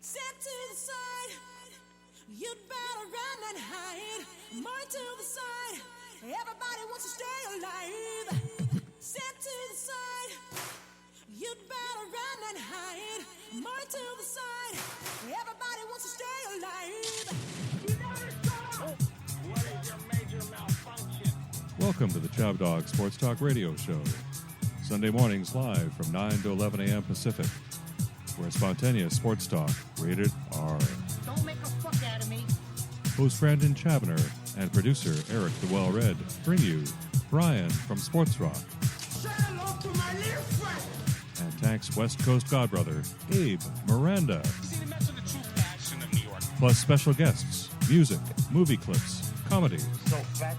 Set to the side, you'd better run and hide. More to the side, everybody wants to stay alive. Set to the side, you'd better run and hide. More to the side, everybody wants to stay alive. What is your major malfunction? Welcome to the ChabDog Sports Talk Radio Show. Sunday mornings live from 9 to 11 a.m. Pacific. Where spontaneous sports talk, rated R. Don't make a fuck out of me. Host Brandon Chabner and producer Eric the Well-Read bring you Brian from Sports Rock. Say hello to my little friend. And Tank's West Coast godbrother, Abe Miranda. See the mess of the true passion of New York. Plus special guests, music, movie clips, comedy, So fat,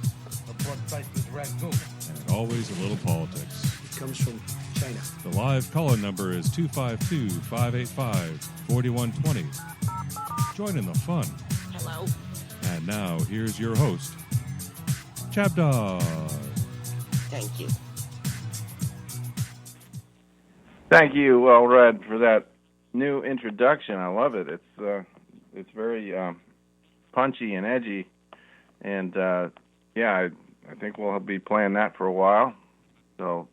the blood type is ragu. and always a little politics. It comes from China. The live call-in number is 252-585-4120. Join in the fun. Hello. And now, here's your host, ChabDog. Thank you. Thank you, Well-Read, for that new introduction. I love it. It's very punchy and edgy, and I think we'll be playing that for a while. So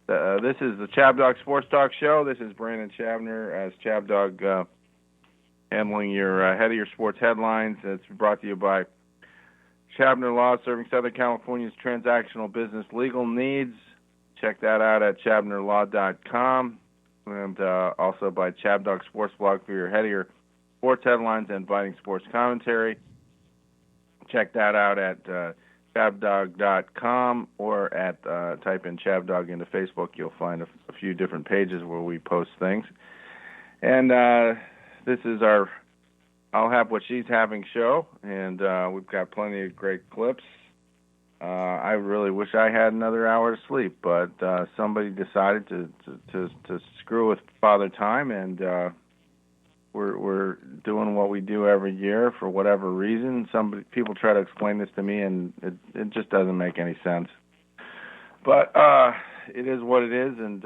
this is the ChabDog Sports Talk Show. This is Brandon Chabner as ChabDog, handling your head of your sports headlines. It's brought to you by Chabner Law, serving Southern California's transactional business legal needs. Check that out at chabnerlaw.com, and also by ChabDog Sports Blog for your head of your sports headlines and inviting sports commentary. Check that out at chabdog.com or at type in ChabDog into Facebook. You'll find a few different pages where we post things. And this is our I'll Have What She's Having show, and we've got plenty of great clips. I really wish I had another hour of sleep, but somebody decided to screw with Father Time, and we're doing what we do every year for whatever reason. People try to explain this to me, and it just doesn't make any sense. But it is what it is, and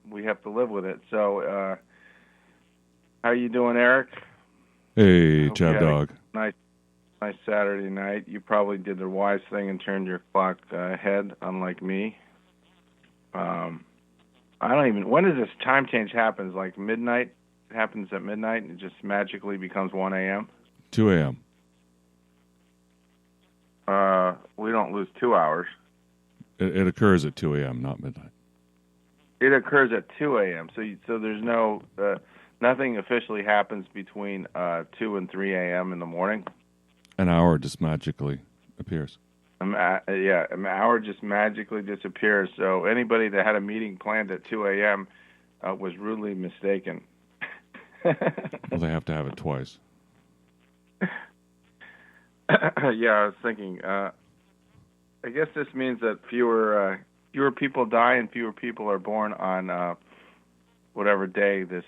we have to live with it. So, how you doing, Eric? Hey, ChabDog. Nice Saturday night. You probably did the wise thing and turned your clock ahead, unlike me. I don't even. When does this time change happen? Like midnight? It happens at midnight, and it just magically becomes 1 a.m. 2 a.m. We don't lose 2 hours. It occurs at 2 a.m., not midnight. It occurs at 2 a.m. So there's no nothing officially happens between 2 and 3 a.m. in the morning. An hour just magically appears. An hour just magically disappears. So anybody that had a meeting planned at 2 a.m. Was rudely mistaken. Well, they have to have it twice. Yeah, I was thinking. I guess this means that fewer people die and fewer people are born on whatever day this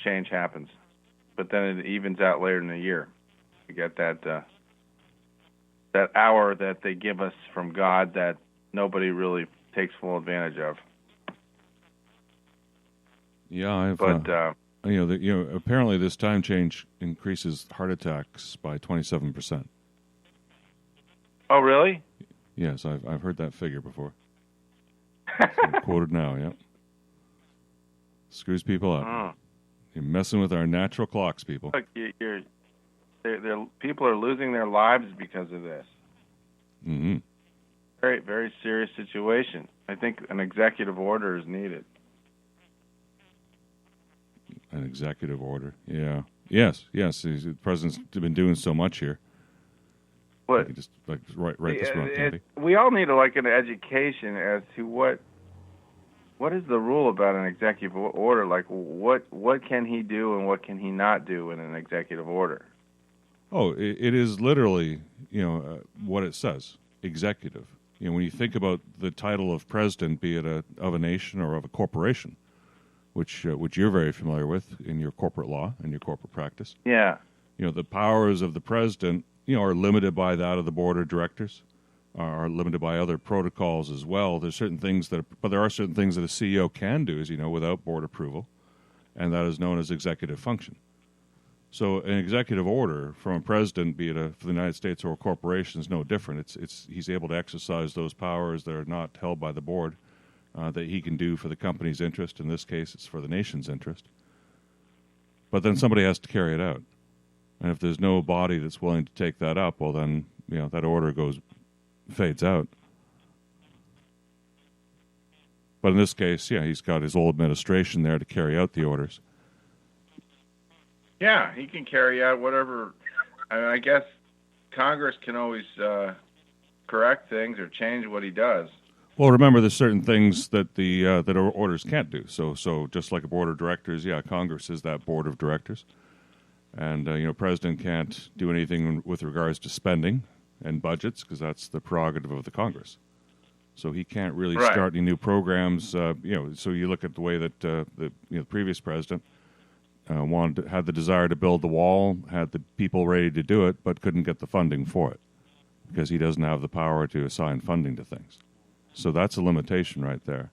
change happens. But then it evens out later in the year. You get that hour that they give us from God that nobody really takes full advantage of. Yeah, apparently this time change increases heart attacks by 27%. Oh, really? Yes, I've heard that figure before. So quoted now, yeah. Screws people up. Oh. You're messing with our natural clocks, people. Look, people are losing their lives because of this. Mm-hmm. Very, very serious situation. I think an executive order is needed. An executive order, yeah. Yes. The president's been doing so much here. What? Just write this one, Candy. We all need an education as to what is the rule about an executive order. Like what can he do and what can he not do in an executive order? Oh, it is literally what it says, executive. When you think about the title of president, be it of a nation or of a corporation, which you're very familiar with in your corporate law and your corporate practice. Yeah. The powers of the president, are limited by that of the board of directors, are limited by other protocols as well. There's certain things but there are certain things that a CEO can do, as you know, without board approval, and that is known as executive function. So an executive order from a president, be it for the United States or a corporation, is no different. He's able to exercise those powers that are not held by the board that he can do for the company's interest. In this case, it's for the nation's interest. But then somebody has to carry it out. And if there's no body that's willing to take that up, well, then that order fades out. But in this case, he's got his whole administration there to carry out the orders. Yeah, he can carry out whatever. I guess Congress can always correct things or change what he does. Well, remember, there's certain things that that orders can't do. So just like a board of directors, Congress is that board of directors, and President can't do anything with regards to spending and budgets because that's the prerogative of the Congress. So he can't really start any new programs. So you look at the way that the previous president. Had the desire to build the wall, had the people ready to do it, but couldn't get the funding for it because he doesn't have the power to assign funding to things. So that's a limitation right there.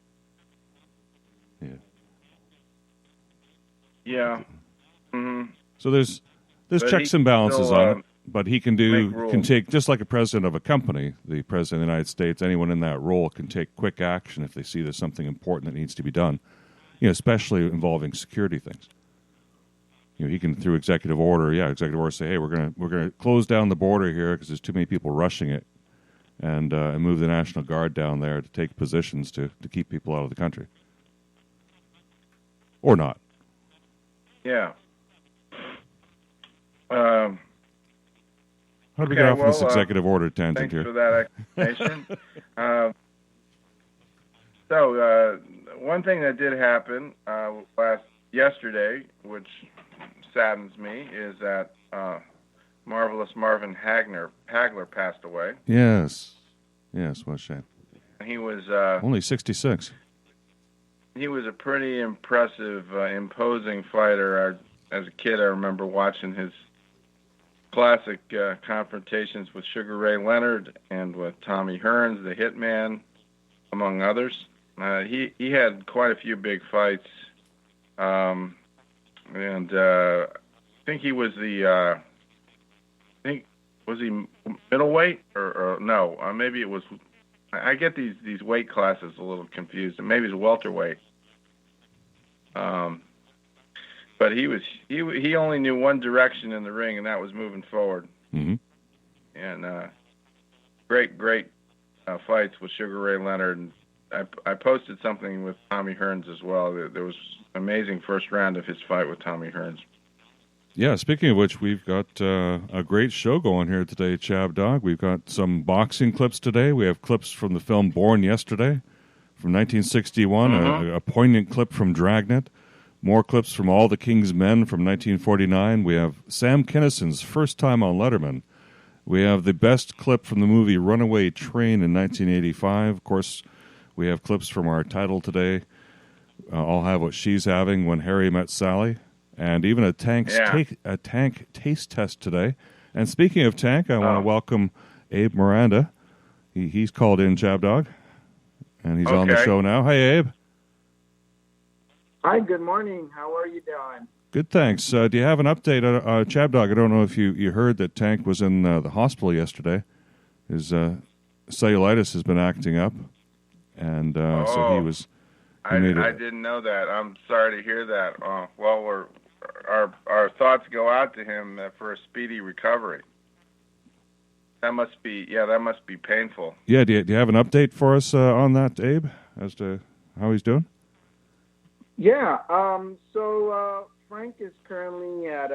Yeah. Mm-hmm. So there's checks and balances on it, but he can take, just like a president of a company, the president of the United States, anyone in that role can take quick action if they see there's something important that needs to be done, especially involving security things. He can, through executive order, say, hey, we're gonna close down the border here because there's too many people rushing it, and move the National Guard down there to take positions to keep people out of the country, or not. Yeah. How did we get off this executive order tangent here? Thanks for that explanation. So one thing that did happen yesterday, which saddens me, is that Marvelous Marvin Hagler passed away. Yes, what a shame. He was only 66. He was a pretty impressive, imposing fighter. As a kid, I remember watching his classic confrontations with Sugar Ray Leonard and with Tommy Hearns, the Hitman, among others. He had quite a few big fights. And I think he was was he middleweight or no? Maybe it was. I get these weight classes a little confused. Maybe it's welterweight. But he only knew one direction in the ring, and that was moving forward. Mm-hmm. And great fights with Sugar Ray Leonard. And I posted something with Tommy Hearns as well. There was an amazing first round of his fight with Tommy Hearns. Yeah, speaking of which, we've got a great show going here today, ChabDog. We've got some boxing clips today. We have clips from the film Born Yesterday from 1961, a poignant clip from Dragnet, more clips from All the King's Men from 1949. We have Sam Kinnison's first time on Letterman. We have the best clip from the movie Runaway Train in 1985. Of course, we have clips from our title today, I'll Have What She's Having, When Harry Met Sally, and even a tank taste test today. And speaking of tank, I want to welcome Abe Miranda. He's called in, ChabDog, and he's on the show now. Hi, Abe. Hi, good morning. How are you doing? Good, thanks. Do you have an update on ChabDog? I don't know if you heard that Tank was in the hospital yesterday. His cellulitis has been acting up, and so he was... I didn't know that. I'm sorry to hear that. Well, our thoughts go out to him for a speedy recovery. That must be painful. Yeah, do you have an update for us on that, Abe, as to how he's doing? Yeah, so Frank is currently at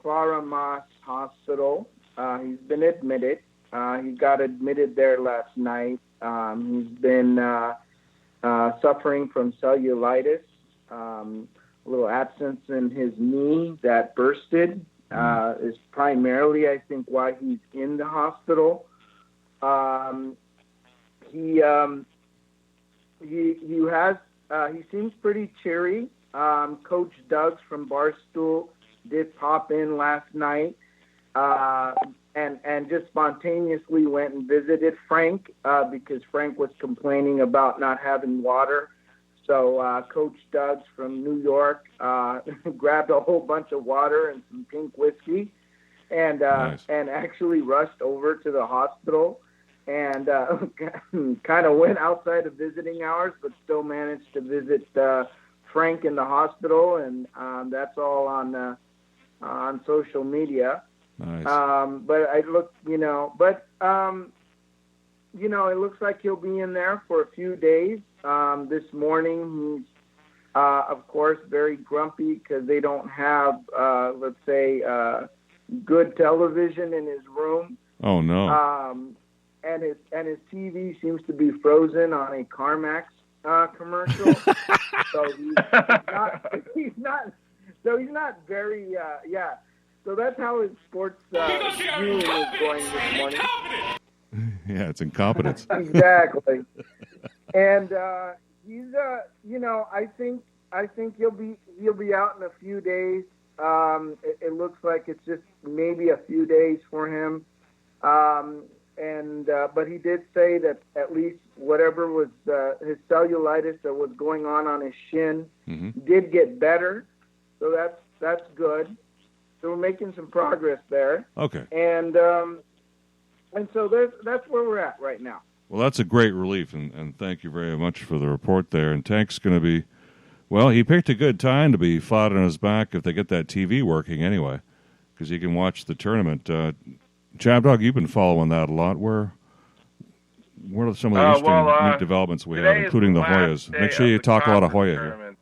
Clara Moss Hospital. He's been admitted. He got admitted there last night. He's been suffering from cellulitis, a little abscess in his knee that bursted is primarily, I think, why he's in the hospital. He seems pretty cheery. Coach Doug from Barstool did pop in last night and just spontaneously went and visited Frank because Frank was complaining about not having water. So Coach Doug's from New York grabbed a whole bunch of water and some pink whiskey, and Nice. and actually rushed over to the hospital and kind of went outside of visiting hours, but still managed to visit Frank in the hospital, and that's all on social media. Nice. But I look, it looks like he'll be in there for a few days. This morning, he's, of course, very grumpy because they don't have, let's say, good television in his room. Oh no. And his TV seems to be frozen on a CarMax commercial. So he's not very So that's how his sports viewing is going this morning. Yeah, it's incompetence. Exactly. And he's I think he'll be out in a few days. It looks like it's just maybe a few days for him. But he did say that at least whatever was his cellulitis that was going on his shin did get better. So that's good. So we're making some progress there. Okay. And so that's where we're at right now. Well, that's a great relief, and thank you very much for the report there. And Tank's going to be, well, he picked a good time to be flat on his back if they get that TV working anyway, because he can watch the tournament. ChabDog, you've been following that a lot. Where are some of the interesting neat developments we have, including the Hoyas? Make sure you talk a lot of Hoya here.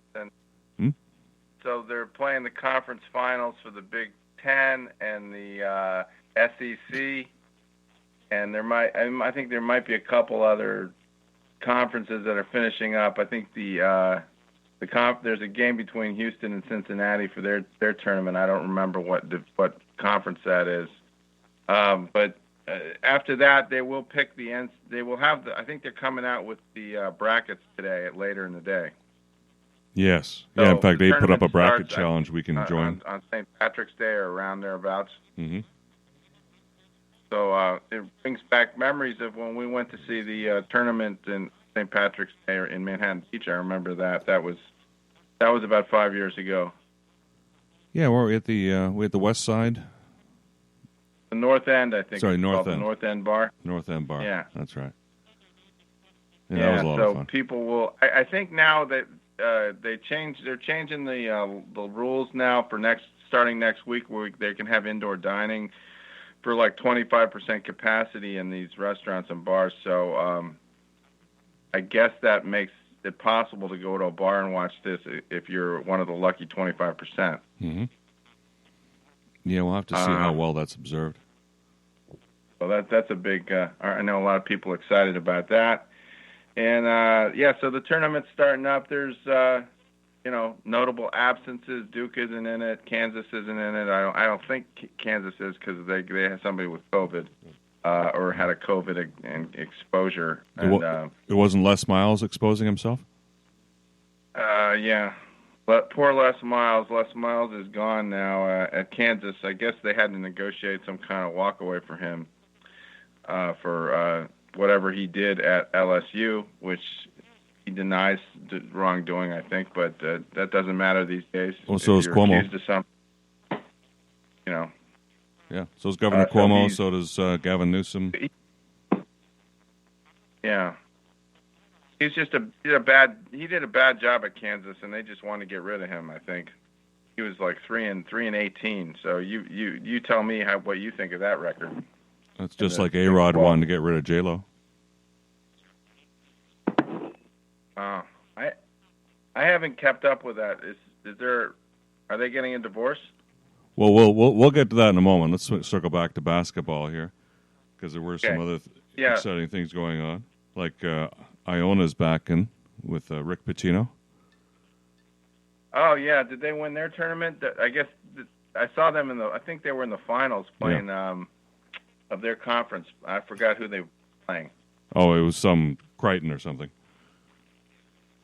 So they're playing the conference finals for the Big Ten and the SEC. And I think there might be a couple other conferences that are finishing up. I think there's a game between Houston and Cincinnati for their tournament. I don't remember what conference that is. But after that, they will pick the ends. They will have I think they're coming out with the brackets today later in the day. Yes. So yeah. In fact, they put up a bracket starts, challenge we can join on St. Patrick's Day or around thereabouts. Mm-hmm. So it brings back memories of when we went to see the tournament in St. Patrick's Day in Manhattan Beach. I remember that. That was about 5 years ago. Yeah, we're at the west side. The North End, I think. Sorry, it's North called End. The North End Bar. North End Bar. Yeah. That's right. Yeah, that was a lot of fun. People will. I think now that they're changing the rules now for starting next week, where they can have indoor dining for like 25% capacity in these restaurants and bars. So I guess that makes it possible to go to a bar and watch this if you're one of the lucky 25%. Mm-hmm. Yeah, we'll have to see how well that's observed. Well, that's a big. I know a lot of people excited about that, and so the tournament's starting up. There's notable absences. Duke isn't in it. Kansas isn't in it. I don't think Kansas is because they had somebody with COVID or had a COVID exposure. And it wasn't Les Miles exposing himself? Yeah. But poor Les Miles. Les Miles is gone now at Kansas. I guess they had to negotiate some kind of walkaway for him for whatever he did at LSU, which he denies wrongdoing, I think. But that doesn't matter these days. Well, so is Cuomo. Accused of something, Yeah, so is Governor Cuomo, so does Gavin Newsom. Yeah. He did a bad job at Kansas, and they just wanted to get rid of him. I think he was like 3-18. So you tell me what you think of that record. That's just like A-Rod wanting to get rid of J-Lo. I haven't kept up with that. Are they getting a divorce? Well, we'll get to that in a moment. Let's circle back to basketball here because there were some other exciting things going on, like Iona's back in with Rick Pitino. Oh yeah, did they win their tournament? I guess I saw them I think they were in the finals playing of their conference. I forgot who they were playing. Oh, it was some Crichton or something.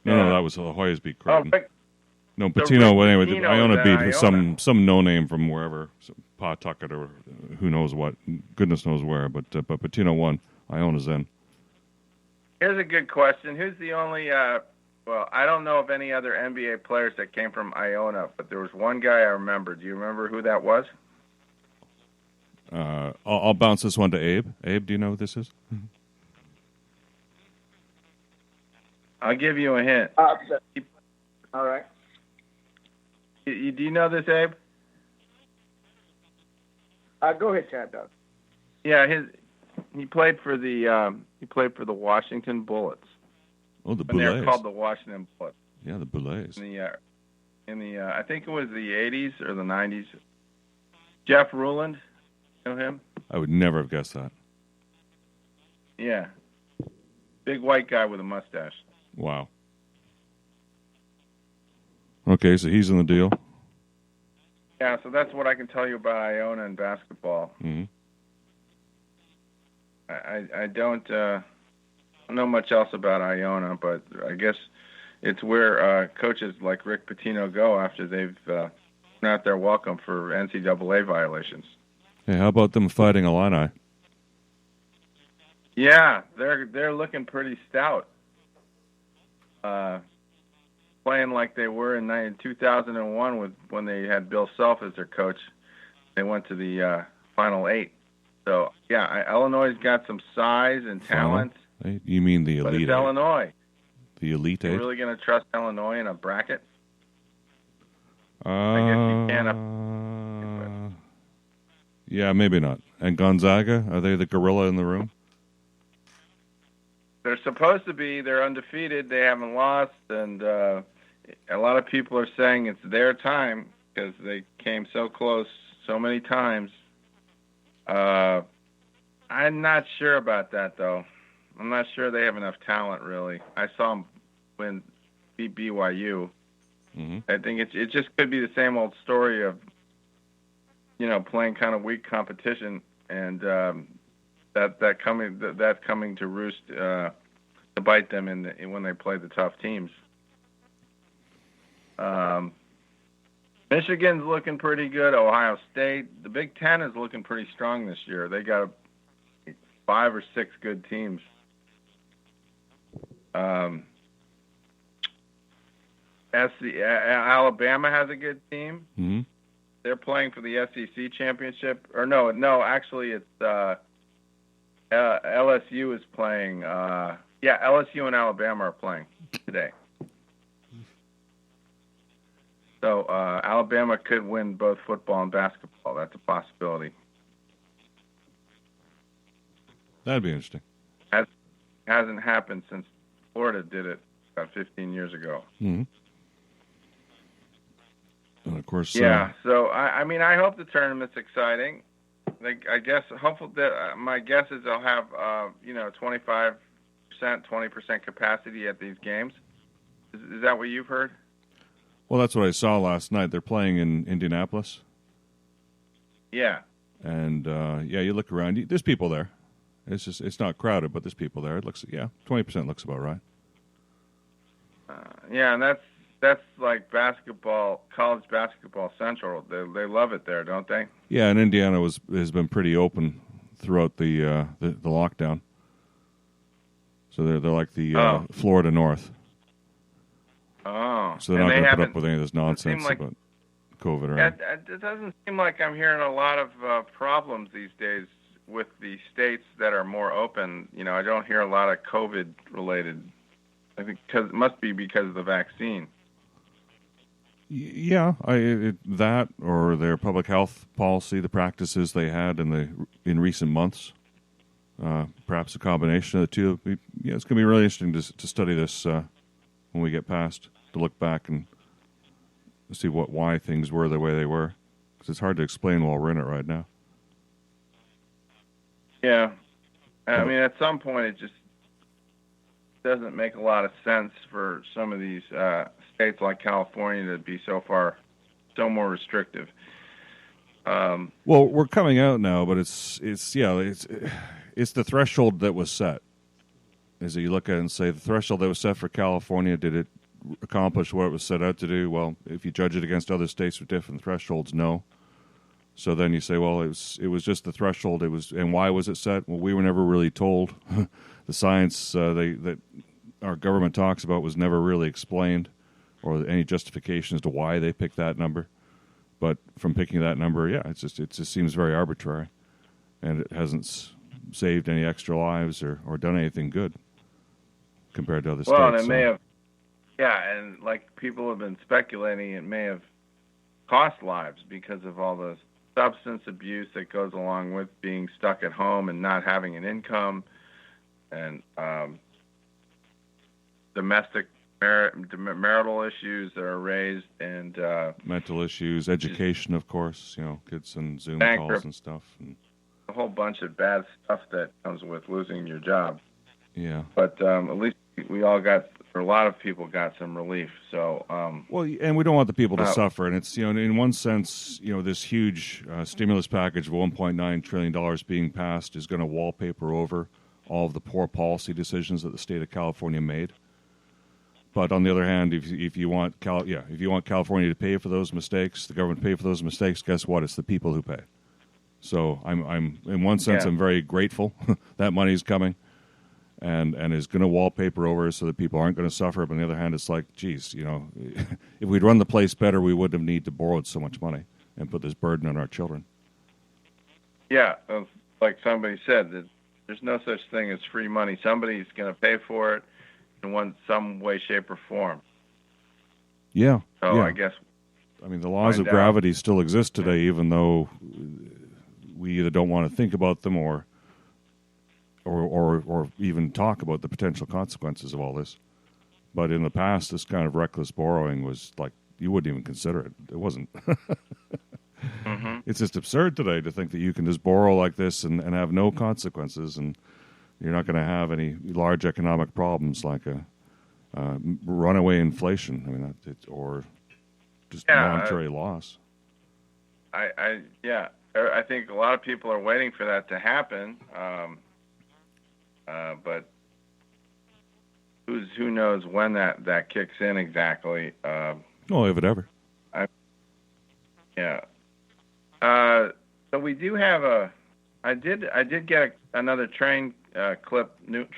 No, that was the Hoyas beat Crichton. No, Pitino. Well, anyway, Iona beat Iona. some no name from wherever, Pawtucket or who knows what, goodness knows where. But Pitino won. Iona's in. Here's a good question: who's the only Well, I don't know of any other NBA players that came from Iona, but there was one guy I remember. Do you remember who that was? I'll bounce this one to Abe. Abe, do you know who this is? I'll give you a hint. All right. Do you know this, Abe? Go ahead, ChabDog. Yeah, he played for the Washington Bullets. Oh, the When they were Boulets. called the Washington Bullets. Yeah, the Boulets. In the I think it was the 80s or the 90s. Jeff Ruland, you know him? I would never have guessed that. Yeah. Big white guy with a mustache. Wow. Okay, so he's in the deal. Yeah, so that's what I can tell you about Iona and basketball. Mm-hmm. I don't know much else about Iona, but I guess it's where coaches like Rick Pitino go after they've not their welcome for NCAA violations. Hey, how about them fighting Illini? Yeah, they're looking pretty stout. Playing like they were in 2001 when they had Bill Self as their coach. They went to the Final Eight. So, yeah, Illinois' got some size and talent. Hey, you mean the But Elite it's Eight? Illinois. The Elite You're Eight? really going to trust Illinois in a bracket? I guess you can't. Yeah, maybe not. And Gonzaga, are they the gorilla in the room? They're supposed to be. They're undefeated. They haven't lost. And a lot of people are saying it's their time because they came so close so many times. I'm not sure about that, though. I'm not sure they have enough talent, really. I saw them beat BYU. Mm-hmm. I think it just could be the same old story of, playing kind of weak competition and that coming to roost to bite them when they play the tough teams. Michigan's looking pretty good. Ohio State, the Big Ten is looking pretty strong this year. They got 5 or 6 good teams. Alabama has a good team. Mm-hmm. They're playing for the SEC championship. Or no, actually it's LSU is playing. LSU and Alabama are playing today. So Alabama could win both football and basketball. That's a possibility. That'd be interesting. Hasn't happened since Florida did it about 15 years ago. Mm-hmm. And of course, yeah. So I hope the tournament's exciting. I guess hopefully my guess is they'll have 25%, 20% capacity at these games. Is that what you've heard? well, that's what I saw last night. They're playing in Indianapolis. Yeah. And you look around. There's people there. It's not crowded, but there's people there. It looks 20% looks about right. And that's like basketball, college basketball central. They love it there, don't they? Yeah, and Indiana has been pretty open throughout the lockdown. So they're like the Florida North. Oh, so they're not going to put up with any of this nonsense about COVID. It doesn't seem like I'm hearing a lot of problems these days with the states that are more open. I don't hear a lot of COVID related. I think it must be because of the vaccine. Yeah, that or their public health policy, the practices they had in recent months, perhaps a combination of the two. It's going to be really interesting to study this when we get past, to look back and see why things were the way they were, because it's hard to explain while we're in it right now. Yeah, I mean, at some point it just doesn't make a lot of sense for some of these states like California to be so more restrictive. Well, we're coming out now, but it's the threshold that was set. Is that you look at it and say the threshold that was set for California, did it accomplish what it was set out to do? Well, if you judge it against other states with different thresholds, no. So then you say, well, it was just the threshold. And why was it set? Well, we were never really told. The science that our government talks about was never really explained, or any justification as to why they picked that number. But from picking that number, yeah, it just seems very arbitrary, and it hasn't saved any extra lives or done anything good compared to other states. Well, and it may have, yeah, and like people have been speculating, it may have cost lives because of all the substance abuse that goes along with being stuck at home and not having an income, and domestic marital issues that are raised, and mental issues, education, of course, kids and Zoom calls and stuff, and a whole bunch of bad stuff that comes with losing your job. Yeah. But at least we all got, or a lot of people got some relief. So well, and we don't want the people to suffer. And it's in one sense, this huge stimulus package of $1.9 trillion being passed is going to wallpaper over all of the poor policy decisions that the state of California made. But on the other hand, if you want if you want California to pay for those mistakes, the government to pay for those mistakes, guess what? It's the people who pay. So I'm in one sense I'm very grateful that money's coming, and is going to wallpaper over so that people aren't going to suffer. But on the other hand, it's like, geez, if we'd run the place better, we wouldn't have need to borrow so much money and put this burden on our children. Yeah, like somebody said, that there's no such thing as free money. Somebody's going to pay for it in some way, shape, or form. Yeah. So yeah. I guess. I mean, the laws of gravity still exist today, even though we either don't want to think about them or even talk about the potential consequences of all this. But in the past, this kind of reckless borrowing was like, you wouldn't even consider it. It wasn't. Mm-hmm. It's just absurd today to think that you can just borrow like this and have no consequences, and you're not going to have any large economic problems like a runaway inflation. I mean, or just monetary loss. I think a lot of people are waiting for that to happen, but who knows when that kicks in exactly? Well, if it ever. Yeah. So we do have I did get another train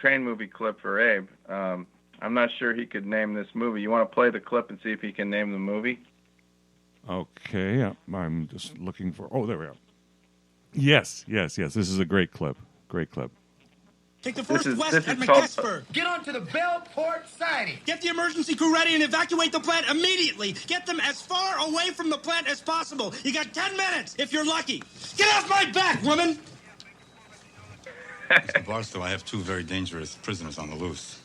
movie clip for Abe. I'm not sure he could name this movie. You want to play the clip and see if he can name the movie? Okay, yeah. I'm just looking for... Oh, there we go. Yes. This is a great clip. Take the first west at McKesper. Get onto the Bellport siding. Get the emergency crew ready and evacuate the plant immediately. Get them as far away from the plant as possible. You got 10 minutes, if you're lucky. Get off my back, woman! Mr. Barstow, I have 2 very dangerous prisoners on the loose.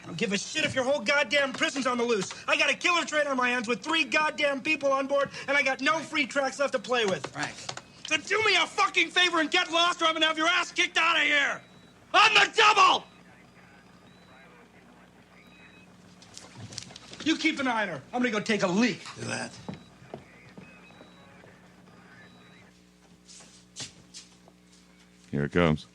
I don't give a shit if your whole goddamn prison's on the loose. I got a killer train on my hands with 3 goddamn people on board, and I got no free tracks left to play with. Right. So do me a fucking favor and get lost, or I'm gonna have your ass kicked out of here! On the double! You keep an eye on her. I'm gonna go take a leak. Do that. Here it comes.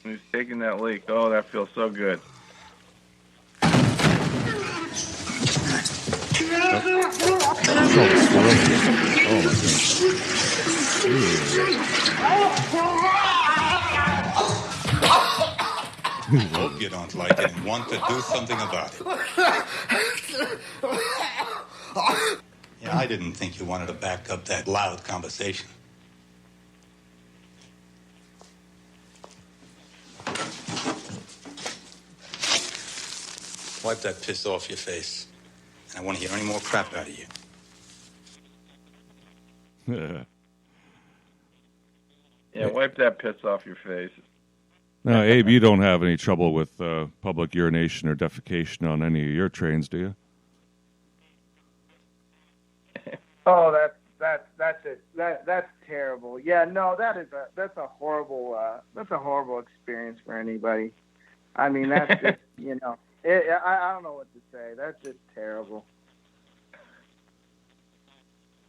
Who's taking that leak? Oh, that feels so good. Hope you don't like it and want to do something about it. Yeah, I didn't think you wanted to back up that loud conversation. Wipe that piss off your face. And I want to hear any more crap out of you. Yeah, wipe that piss off your face. Now, Abe, you don't have any trouble with public urination or defecation on any of your trains, do you? Oh, that's terrible. Yeah, no, that's a horrible experience for anybody. I mean, that's just I don't know what to say. That's just terrible.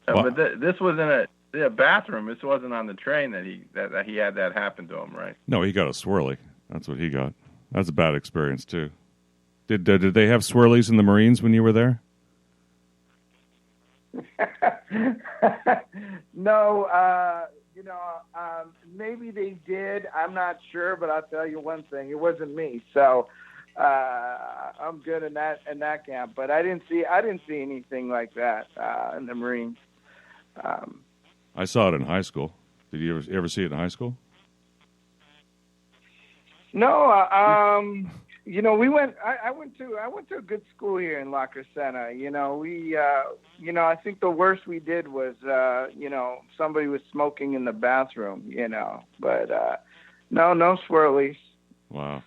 But this was in a bathroom. This wasn't on the train that he had that happen to him, right? No, he got a swirly. That's what he got. That's a bad experience too. Did they have swirlies in the Marines when you were there? No, maybe they did. I'm not sure, but I'll tell you one thing: it wasn't me. So I'm good in that camp. But I didn't see anything like that in the Marines. I saw it in high school. Did you ever see it in high school? No, we went. I went to a good school here in La Crescenta. I think the worst we did was, somebody was smoking in the bathroom. But no swirlies. Wow.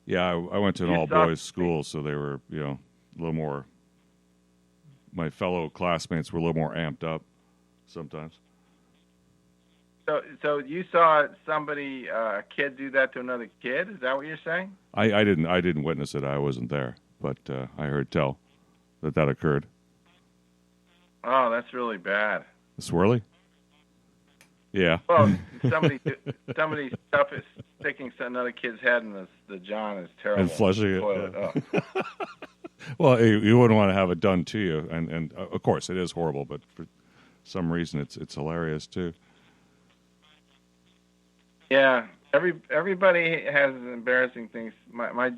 Yeah, I went to an all-boys school, so they were, a little more. My fellow classmates were a little more amped up sometimes. So you saw somebody, a kid, do that to another kid? Is that what you're saying? I didn't witness it. I wasn't there, but I heard tell that occurred. Oh, that's really bad. Swirly? Yeah. Well, somebody's stuff is sticking another kid's head in the John is terrible. And flushing it. Toilet. Yeah. Well, you wouldn't want to have it done to you, and of course it is horrible, but for some reason it's hilarious too. Yeah, everybody has embarrassing things. My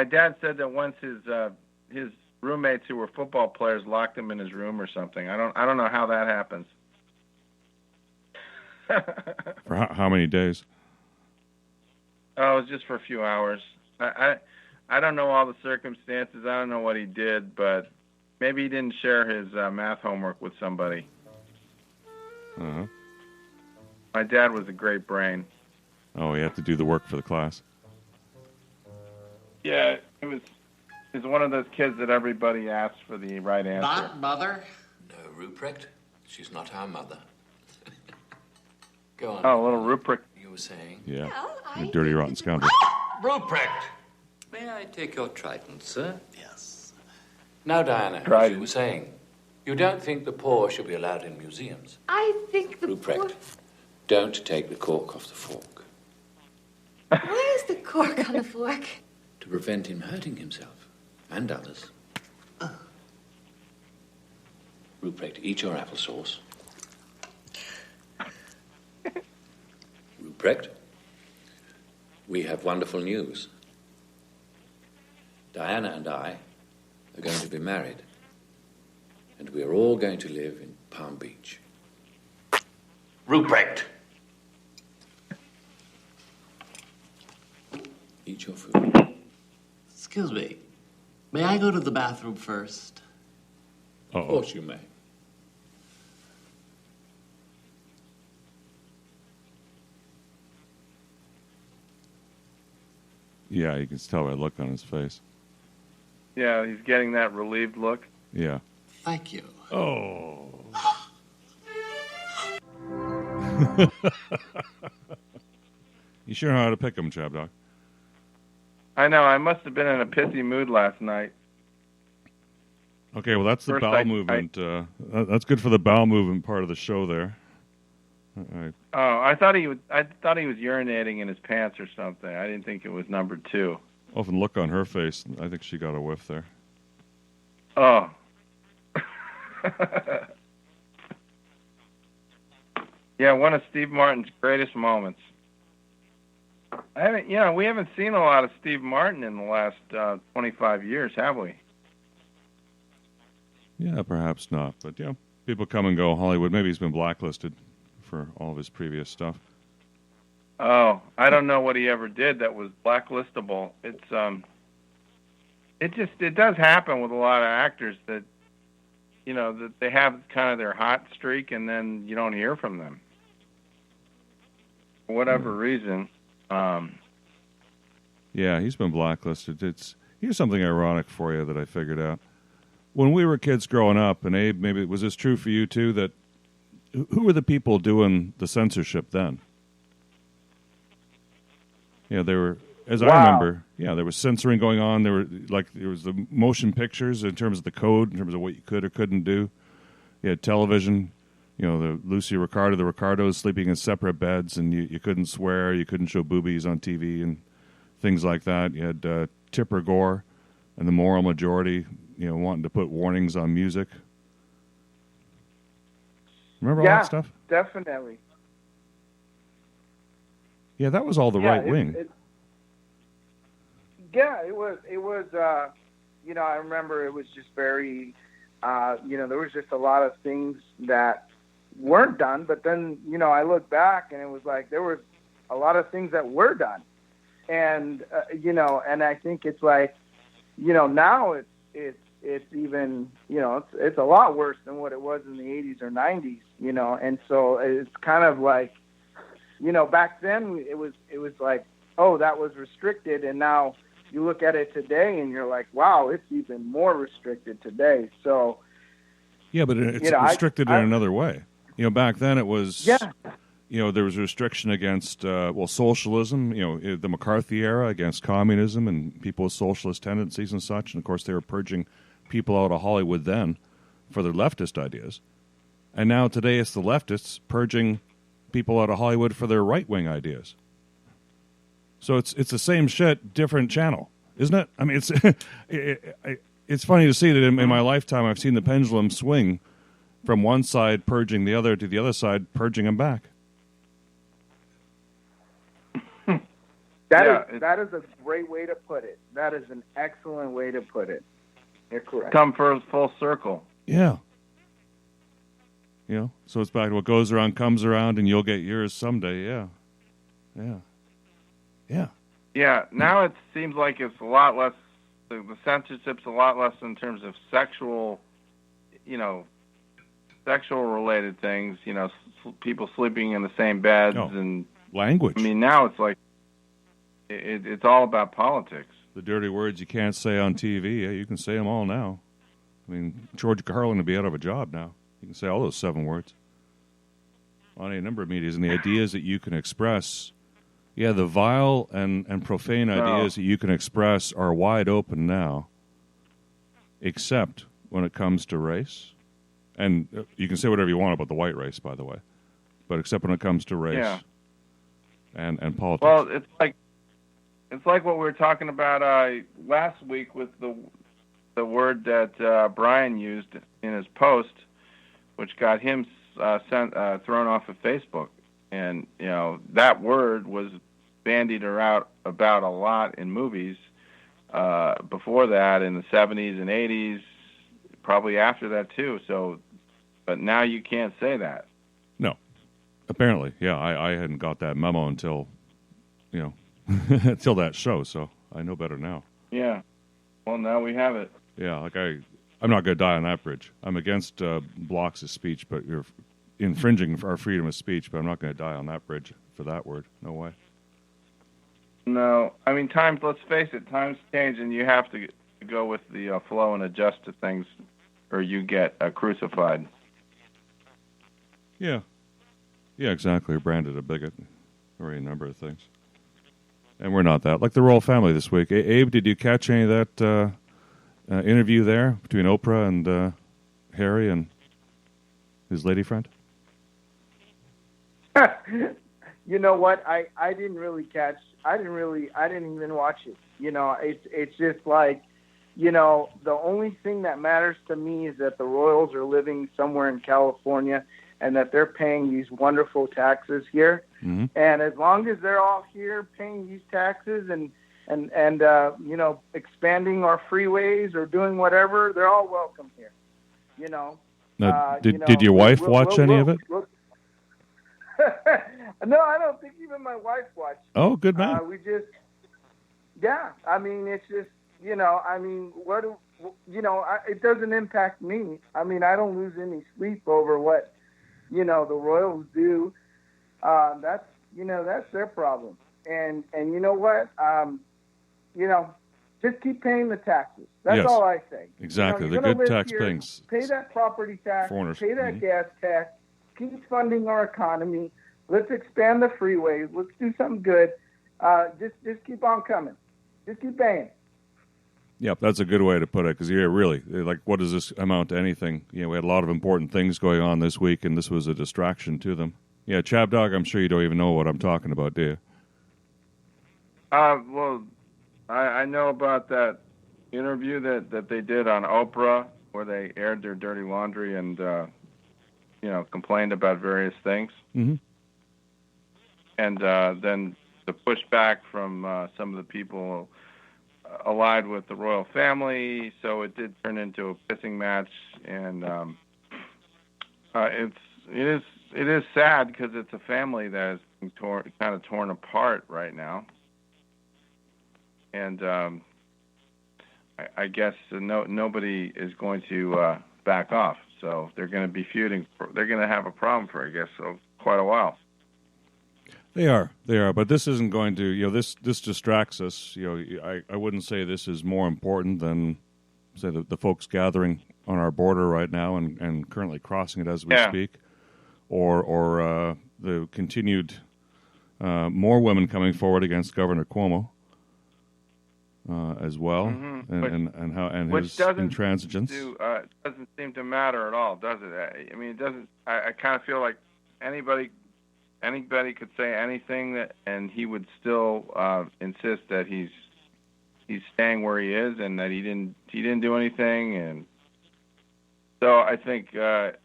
dad said that once his roommates who were football players locked him in his room or something. I don't know how that happens. For how many days? Oh, it was just for a few hours. I don't know all the circumstances. I don't know what he did, but maybe he didn't share his math homework with somebody. Uh-huh. My dad was a great brain. Oh, he had to do the work for the class. Yeah, he was one of those kids that everybody asked for the right answer. Not mother? No, Ruprecht. She's not our mother. Go on. Oh, little Ruprecht. You were saying? Yeah, you dirty, rotten scoundrel. Ruprecht! May I take your trident, sir? Yes. Now, Diana, as you were saying, you don't think the poor should be allowed in museums? I think the Ruprecht, don't take the cork off the fork. Where's the cork on the fork? To prevent him hurting himself and others. Ruprecht, eat your applesauce. Ruprecht, we have wonderful news. Diana and I are going to be married, and we are all going to live in Palm Beach. Ruprecht! Eat your food. Excuse me. May I go to the bathroom first? Of course you may. Yeah, you can tell by the look on his face. Yeah, he's getting that relieved look. Yeah. Thank you. Oh. You sure know how to pick them, ChabDog. I know. I must have been in a pissy mood last night. Okay, well, that's the bowel movement. That's good for the bowel movement part of the show there. I thought he was urinating in his pants or something. I didn't think it was number 2. Often look on her face. I think she got a whiff there. Oh. Yeah, one of Steve Martin's greatest moments. We haven't seen a lot of Steve Martin in the last 25 years, have we? Yeah, perhaps not. But, people come and go. Hollywood, maybe he's been blacklisted for all of his previous stuff. Oh, I don't know what he ever did that was blacklistable. It does happen with a lot of actors that, that they have kind of their hot streak and then you don't hear from them. For whatever reason. Yeah, he's been blacklisted. Here's something ironic for you that I figured out. When we were kids growing up, and Abe, maybe was this true for you too, that who were the people doing the censorship then? They were, as I remember, there was censoring going on. There was the motion pictures in terms of the code, in terms of what you could or couldn't do. You had television, the Lucy Ricardo, the Ricardos sleeping in separate beds, and you couldn't swear, you couldn't show boobies on TV and things like that. You had Tipper Gore and the moral majority, wanting to put warnings on music. Remember all that stuff? Definitely. Yeah, that was all the right wing. It was. I remember it was just very. There was just a lot of things that weren't done. But then, I look back and it was like there was a lot of things that were done, and and I think it's like, now it's even, it's a lot worse than what it was in the 80s or 90s, and so it's kind of like, back then it was like, oh, that was restricted, and now you look at it today and you're like, wow, it's even more restricted today. So yeah, but it's restricted in another way. Back then it was there was a restriction against socialism, the McCarthy era, against communism and people with socialist tendencies and such, and of course they were purging people out of Hollywood then for their leftist ideas. And now today it's the leftists purging people out of Hollywood for their right-wing ideas. So it's the same shit, different channel, isn't it? I mean, it's funny to see that in my lifetime I've seen the pendulum swing from one side purging the other to the other side purging them back. That is a great way to put it. That is an excellent way to put it. You're correct. Come for a full circle. Yeah. So it's back to what goes around comes around, and you'll get yours someday. Yeah. Yeah. Now it seems like it's a lot less. The censorship's a lot less in terms of sexual, sexual related things. People sleeping in the same beds and language. I mean, now it's like it's all about politics. The dirty words you can't say on TV, you can say them all now. I mean, George Carlin would be out of a job now. You can say all those 7 words on a number of medias, and the ideas that you can express, the vile and profane ideas that you can express are wide open now, except when it comes to race. And you can say whatever you want about the white race, by the way, but except when it comes to race and politics. Well, it's like what we were talking about last week with the word that Brian used in his post, which got him thrown off of Facebook. And, that word was bandied around about a lot in movies before that, in the 70s and 80s, probably after that too. So, but now you can't say that. No. Apparently, I hadn't got that memo until, until that show, so I know better now. Yeah. Well, now we have it. Yeah, like I'm not going to die on that bridge. I'm against blocks of speech, but you're infringing our freedom of speech, but I'm not going to die on that bridge for that word. No way. No. I mean, let's face it, times change, and you have to go with the flow and adjust to things, or you get crucified. Yeah. Yeah, exactly. You're branded a bigot, or a number of things. And we're not that. Like the royal family this week. Abe, did you catch any of that interview there between Oprah and Harry and his lady friend? You know what? I didn't really catch. I didn't even watch it. It's just like, the only thing that matters to me is that the royals are living somewhere in California and that they're paying these wonderful taxes here. Mm-hmm. And as long as they're all here paying these taxes and expanding our freeways or doing whatever, they're all welcome here. Now, did your wife watch any of it? No, I don't think even my wife watched. Oh, good man. I mean, it's just, it doesn't impact me. I mean, I don't lose any sleep over what, the royals do. That's their problem. And you know what? Just keep paying the taxes. That's all I say. Exactly. The good tax things. Pay that property tax. Foreigners. Pay that gas tax. Keep funding our economy. Let's expand the freeways. Let's do something good. Just keep on coming. Just keep paying. Yep, that's a good way to put it, because really, like, what does this amount to anything? We had a lot of important things going on this week, and this was a distraction to them. Yeah, ChabDog, I'm sure you don't even know what I'm talking about, do you? Well, I know about that interview that they did on Oprah, where they aired their dirty laundry, and complained about various things. Mm-hmm. And then the pushback from some of the people allied with the royal family, so it did turn into a pissing match, and it is sad because it's a family that is being kind of torn apart right now, and I guess nobody is going to back off, so they're going to be feuding. They're going to have a problem for, I guess, quite a while. They are, but this isn't going to, this distracts us. I wouldn't say this is more important than, say, the folks gathering on our border right now and currently crossing it as we speak, or the continued more women coming forward against Governor Cuomo as well, and his intransigence. Doesn't seem to matter at all, does it? I mean, it doesn't. I kind of feel like anybody could say anything and he would still insist that he's staying where he is and that he didn't do anything, and so I think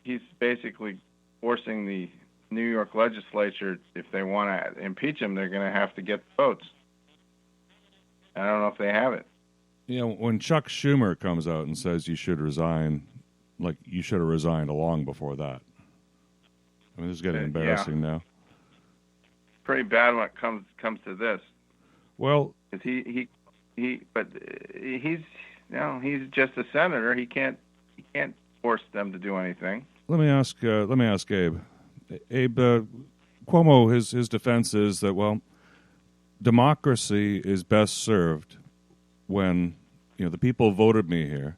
he's basically forcing the New York legislature, if they want to impeach him, they're going to have to get the votes. I don't know if they have it. When Chuck Schumer comes out and says you should resign, like you should have resigned long before that. I mean, this is getting embarrassing now. Pretty bad when it comes to this. Well, he's just a senator. He can't force them to do anything. Let me ask Abe. Abe, Cuomo, his defense is that democracy is best served when the people voted me here.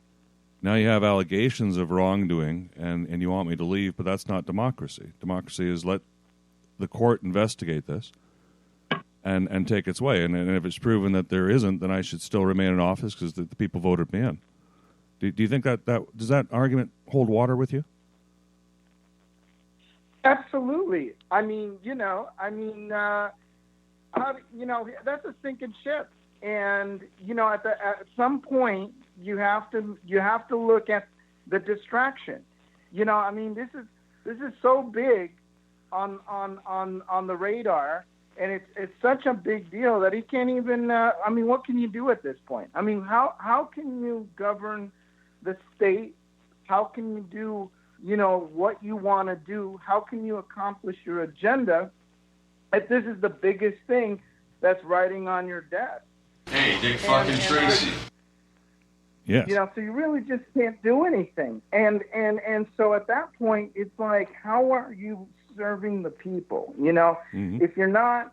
Now you have allegations of wrongdoing and you want me to leave, but that's not democracy. Democracy is let the court investigate this and take its way. And if it's proven that there isn't, then I should still remain in office because the people voted me in. Do you think that does that argument hold water with you? Absolutely. I mean, that's a sinking ship. And at some point you have to look at the distraction. This is so big on the radar, and it's such a big deal that he can't even. What can you do at this point? I mean, how can you govern the state? How can you do what you want to do? How can you accomplish your agenda if this is the biggest thing that's writing on your desk? Hey, Dick fucking Tracy. Yes. So you really just can't do anything. And so at that point, it's like, how are you serving the people? Mm-hmm. If you're not,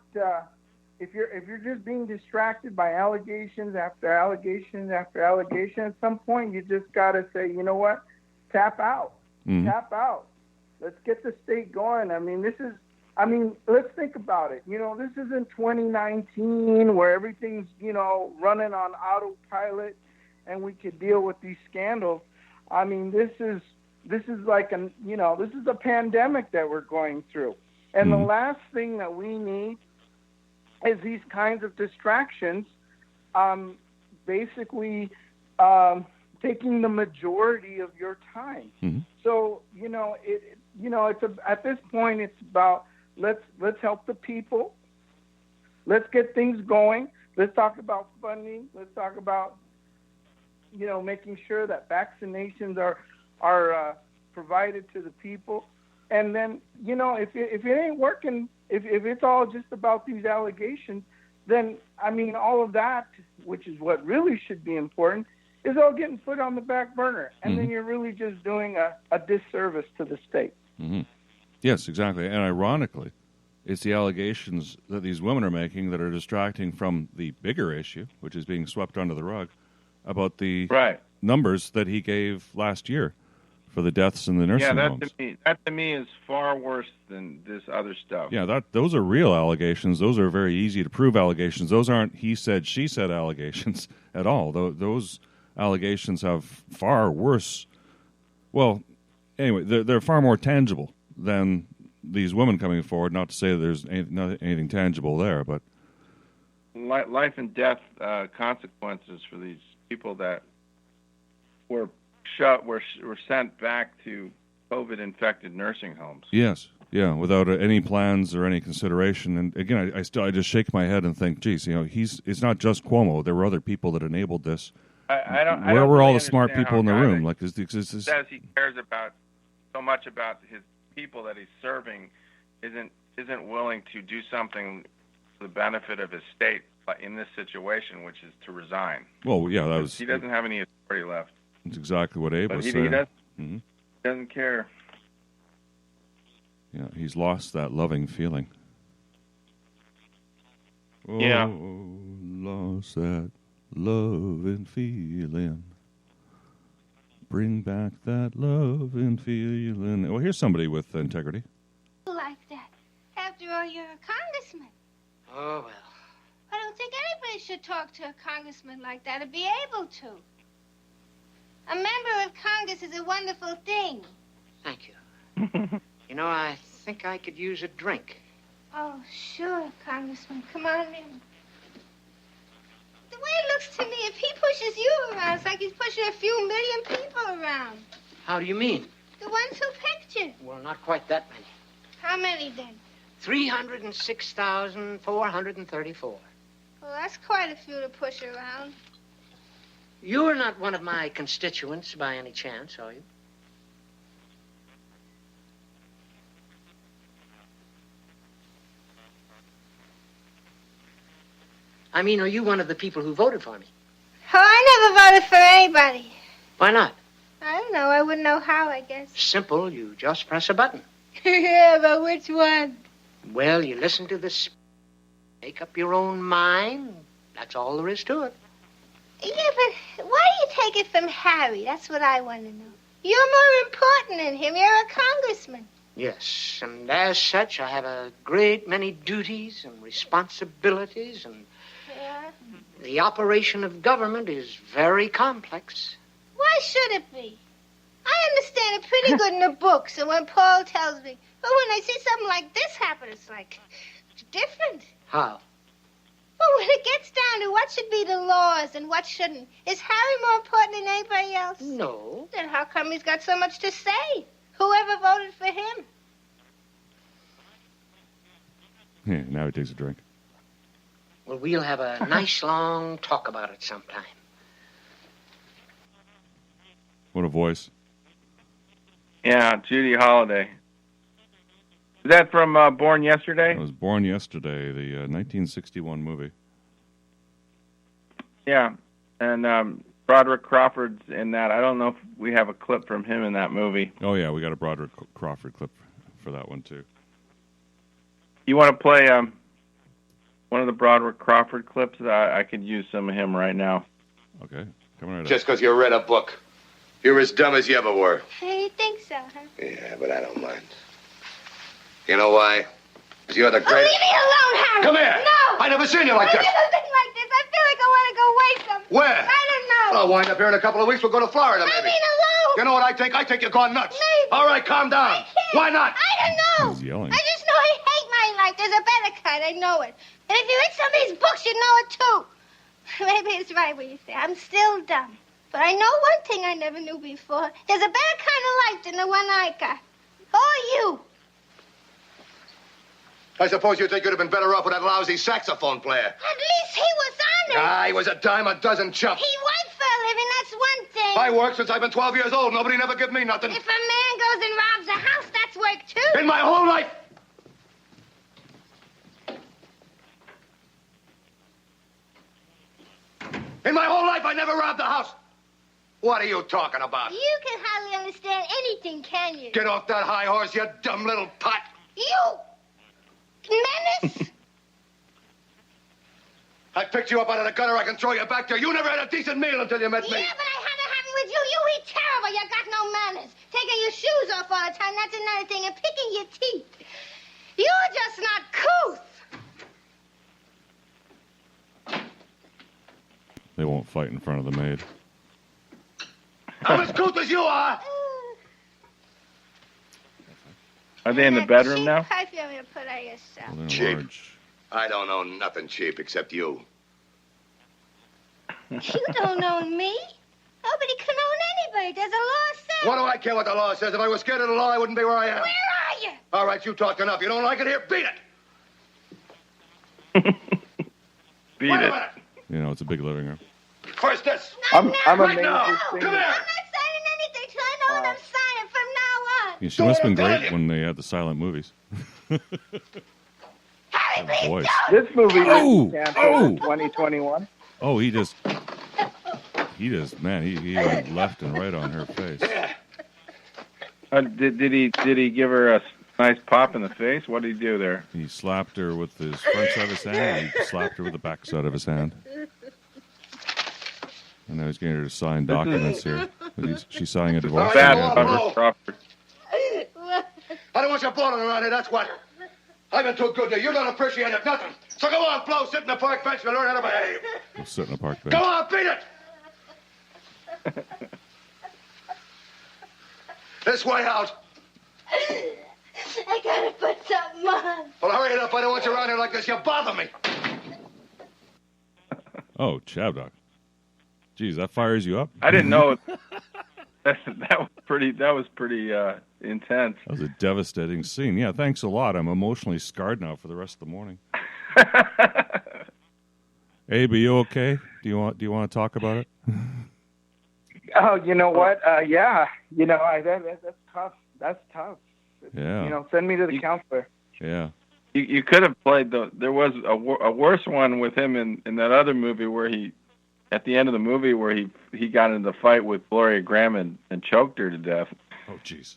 if you're just being distracted by allegations after allegations after allegation, at some point you just got to say, you know what, tap out. Mm-hmm. Tap out. Let's get the state going. Let's think about it. This isn't 2019 where everything's, running on autopilot and we could deal with these scandals. This is like this is a pandemic that we're going through. And the last thing that we need is these kinds of distractions, basically taking the majority of your time. Mm-hmm. So, it's at this point, it's about let's help the people. Let's get things going. Let's talk about funding. Let's talk about, making sure that vaccinations are provided to the people. And then, if it ain't working, if it's all just about these allegations, then, all of that, which is what really should be important, is all getting put on the back burner. And then you're really just doing a disservice to the state. Mm-hmm. Yes, exactly. And ironically, it's the allegations that these women are making that are distracting from the bigger issue, which is being swept under the rug, about the numbers that he gave last year for the deaths in the nursing homes. That to me is far worse than this other stuff. Yeah, those are real allegations. Those are very easy to prove allegations. Those aren't he said, she said allegations at all. Those allegations have far worse. Well, anyway, they're far more tangible than these women coming forward. Not to say that there's anything tangible there, but life and death consequences for these people that were sent back to COVID-infected nursing homes. Yes, yeah, without any plans or any consideration. And again, I just shake my head and think, geez, it's not just Cuomo. There were other people that enabled this. Where were all the smart people in the room? Like, says he cares about so much about his people that he's serving, isn't willing to do something for the benefit of his state in this situation, which is to resign. Well, yeah, he doesn't have any authority left. That's exactly what Abe was saying. He doesn't care. Yeah, he's lost that loving feeling. Yeah. Oh, lost that loving feeling. Bring back that loving feeling. Well, here's somebody with integrity. Like that. After all, you're a congressman. Oh, well. I don't think anybody should talk to a congressman like that or be able to. A member of Congress is a wonderful thing. Thank you. I think I could use a drink. Oh, sure, Congressman. Come on in. The way it looks to me, if he pushes you around, it's like he's pushing a few million people around. How do you mean? The ones who picked you. Well, not quite that many. How many, then? 306,434. Well, that's quite a few to push around. You're not one of my constituents by any chance, are you? I mean, are you one of the people who voted for me? Oh, I never voted for anybody. Why not? I don't know. I wouldn't know how, I guess. Simple. You just press a button. Yeah, but which one? Well, you listen to the make up your own mind. That's all there is to it. Yeah, but why do you take it from Harry? That's what I want to know. You're more important than him. You're a congressman. Yes, and as such, I have a great many duties and responsibilities, and the operation of government is very complex. Why should it be? I understand it pretty good in the books and when Paul tells me. But when I see something like this happen, it's like different. How? Well, when it gets down to what should be the laws and what shouldn't, is Harry more important than anybody else? No. Then how come he's got so much to say? Whoever voted for him? Yeah, now he takes a drink. Well, we'll have a nice long talk about it sometime. What a voice. Yeah, Judy Holliday. Is that from Born Yesterday? It was Born Yesterday, the 1961 movie. Yeah, and Broderick Crawford's in that. I don't know if we have a clip from him in that movie. Oh, yeah, we got a Broderick Crawford clip for that one, too. You want to play one of the Broderick Crawford clips? I could use some of him right now. Okay, coming right up. Just because you read a book. You're as dumb as you ever were. You think so, huh? Yeah, but I don't mind. You know why? Because you're the great... Leave me alone, Harry! Come here! No! I never seen you like When that. you do things like this, I feel like I want to go away someplace. Where? I don't know. I'll wind up here in a couple of weeks. We'll go to Florida, maybe. I mean alone. You know what I think? I think you're gone nuts. Maybe. All right, calm down. I can't. Why not? I don't know. He's yelling. I just know I hate my life. There's a better kind. I know it. And if you read some of these books, you know it too. Maybe it's right what you say. I'm still dumb. But I know one thing I never knew before. There's a better kind of life than the one I got. Who are you? I suppose you think you'd have been better off with that lousy saxophone player. At least he was honest. Ah, he was a dime a dozen chump. He worked for a living, that's one thing. I worked since I've been 12 years old. Nobody never give me nothing. If a man goes and robs a house, that's work too. In my whole life. In my whole life, I never robbed a house. What are you talking about? You can hardly understand anything, can you? Get off that high horse, you dumb little tot. You menace? I picked you up out of the gutter. I can throw you back there. You never had a decent meal until you met me. Yeah, but I had to have it with you. You eat terrible. You got no manners. Taking your shoes off all the time, that's another thing. And picking your teeth. You're just not couth. They won't fight in front of the maid. I'm as couth as you are. Are they in the bedroom now? Pipe you want me to put out yourself. Well, Cheap. large. I don't know nothing cheap except you. You don't own me. Nobody can own anybody. There's a law What do I care what the law says? If I was scared of the law, I wouldn't be where I am. Where are you? All right, you talked enough. You don't like it? Here, beat it. Beat Wait a it. minute. You know, it's a big living room. Where's this? I'm Right amazed now. this Come thing. here. I'm not signing anything till I know what I'm signing from now on. Yeah, she must have been great when they had the silent movies. That voice. This movie Oh! was canceled in 2021. Oh, he just, man, he went left and right on her face. Did he give her a nice pop in the face? What did he do there? He slapped her with his front side of his hand. He slapped her with the back side of his hand. And now he's getting her to sign documents here. She's signing a divorce. Bad Whoa, Robert whoa. Crawford. I don't want you blowing around here, that's what. I've been too good to you. You don't appreciate it, nothing. So go on, blow, sit in the park bench and learn how to behave. We'll sit in a park bench. Go on, beat it. This way out. I gotta put something on. Well, hurry it up. I don't want you around here like this. You bother me. Oh, ChabDog. Geez, that fires you up? I didn't know. That was pretty. That was pretty intense. That was a devastating scene. Yeah, thanks a lot. I'm emotionally scarred now for the rest of the morning. Abe, are you okay? Do you want to talk about it? Oh, you know what? Yeah, you know, that's tough. That's tough. Yeah. You know, send me to the counselor. Yeah. You could have played there was a worse one with him in that other movie where he, at the end of the movie where he got into the fight with Gloria Graham and choked her to death. Oh, jeez.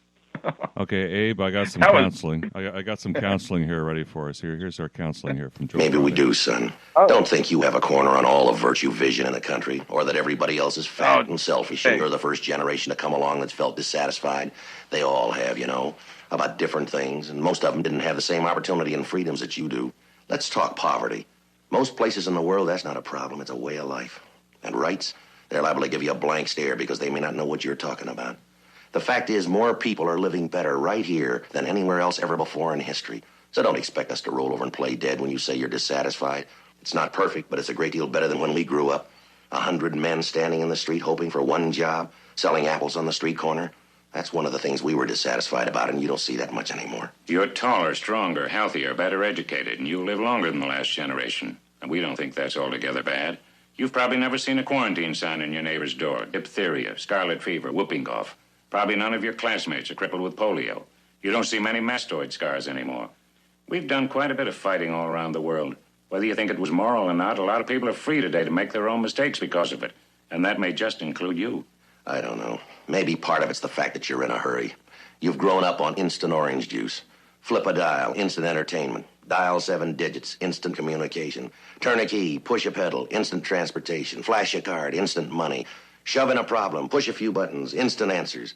Okay, Abe, I got some counseling. I got some counseling here ready for us. Here's our counseling here from Joe. Maybe we do, son. Don't think you have a corner on all of virtue vision in the country, or that everybody else is fat and selfish, and you're the first generation to come along that's felt dissatisfied. They all have, you know, about different things, and most of them didn't have the same opportunity and freedoms that you do. Let's talk poverty. Most places in the world, that's not a problem. It's a way of life. And rights, they're liable to give you a blank stare because they may not know what you're talking about. The fact is, more people are living better right here than anywhere else ever before in history. So don't expect us to roll over and play dead when you say you're dissatisfied. It's not perfect, but it's a great deal better than when we grew up. 100 men standing in the street hoping for one job, selling apples on the street corner. That's one of the things we were dissatisfied about, and you don't see that much anymore. You're taller, stronger, healthier, better educated, and you live longer than the last generation. And we don't think that's altogether bad. You've probably never seen a quarantine sign in your neighbor's door. Diphtheria, scarlet fever, whooping cough. Probably none of your classmates are crippled with polio. You don't see many mastoid scars anymore. We've done quite a bit of fighting all around the world. Whether you think it was moral or not, a lot of people are free today to make their own mistakes because of it. And that may just include you. I don't know. Maybe part of it's the fact that you're in a hurry. You've grown up on instant orange juice. Flip a dial, instant entertainment. Dial 7 digits, instant communication. Turn a key, push a pedal, instant transportation. Flash a card, instant money. Shove in a problem, push a few buttons, instant answers.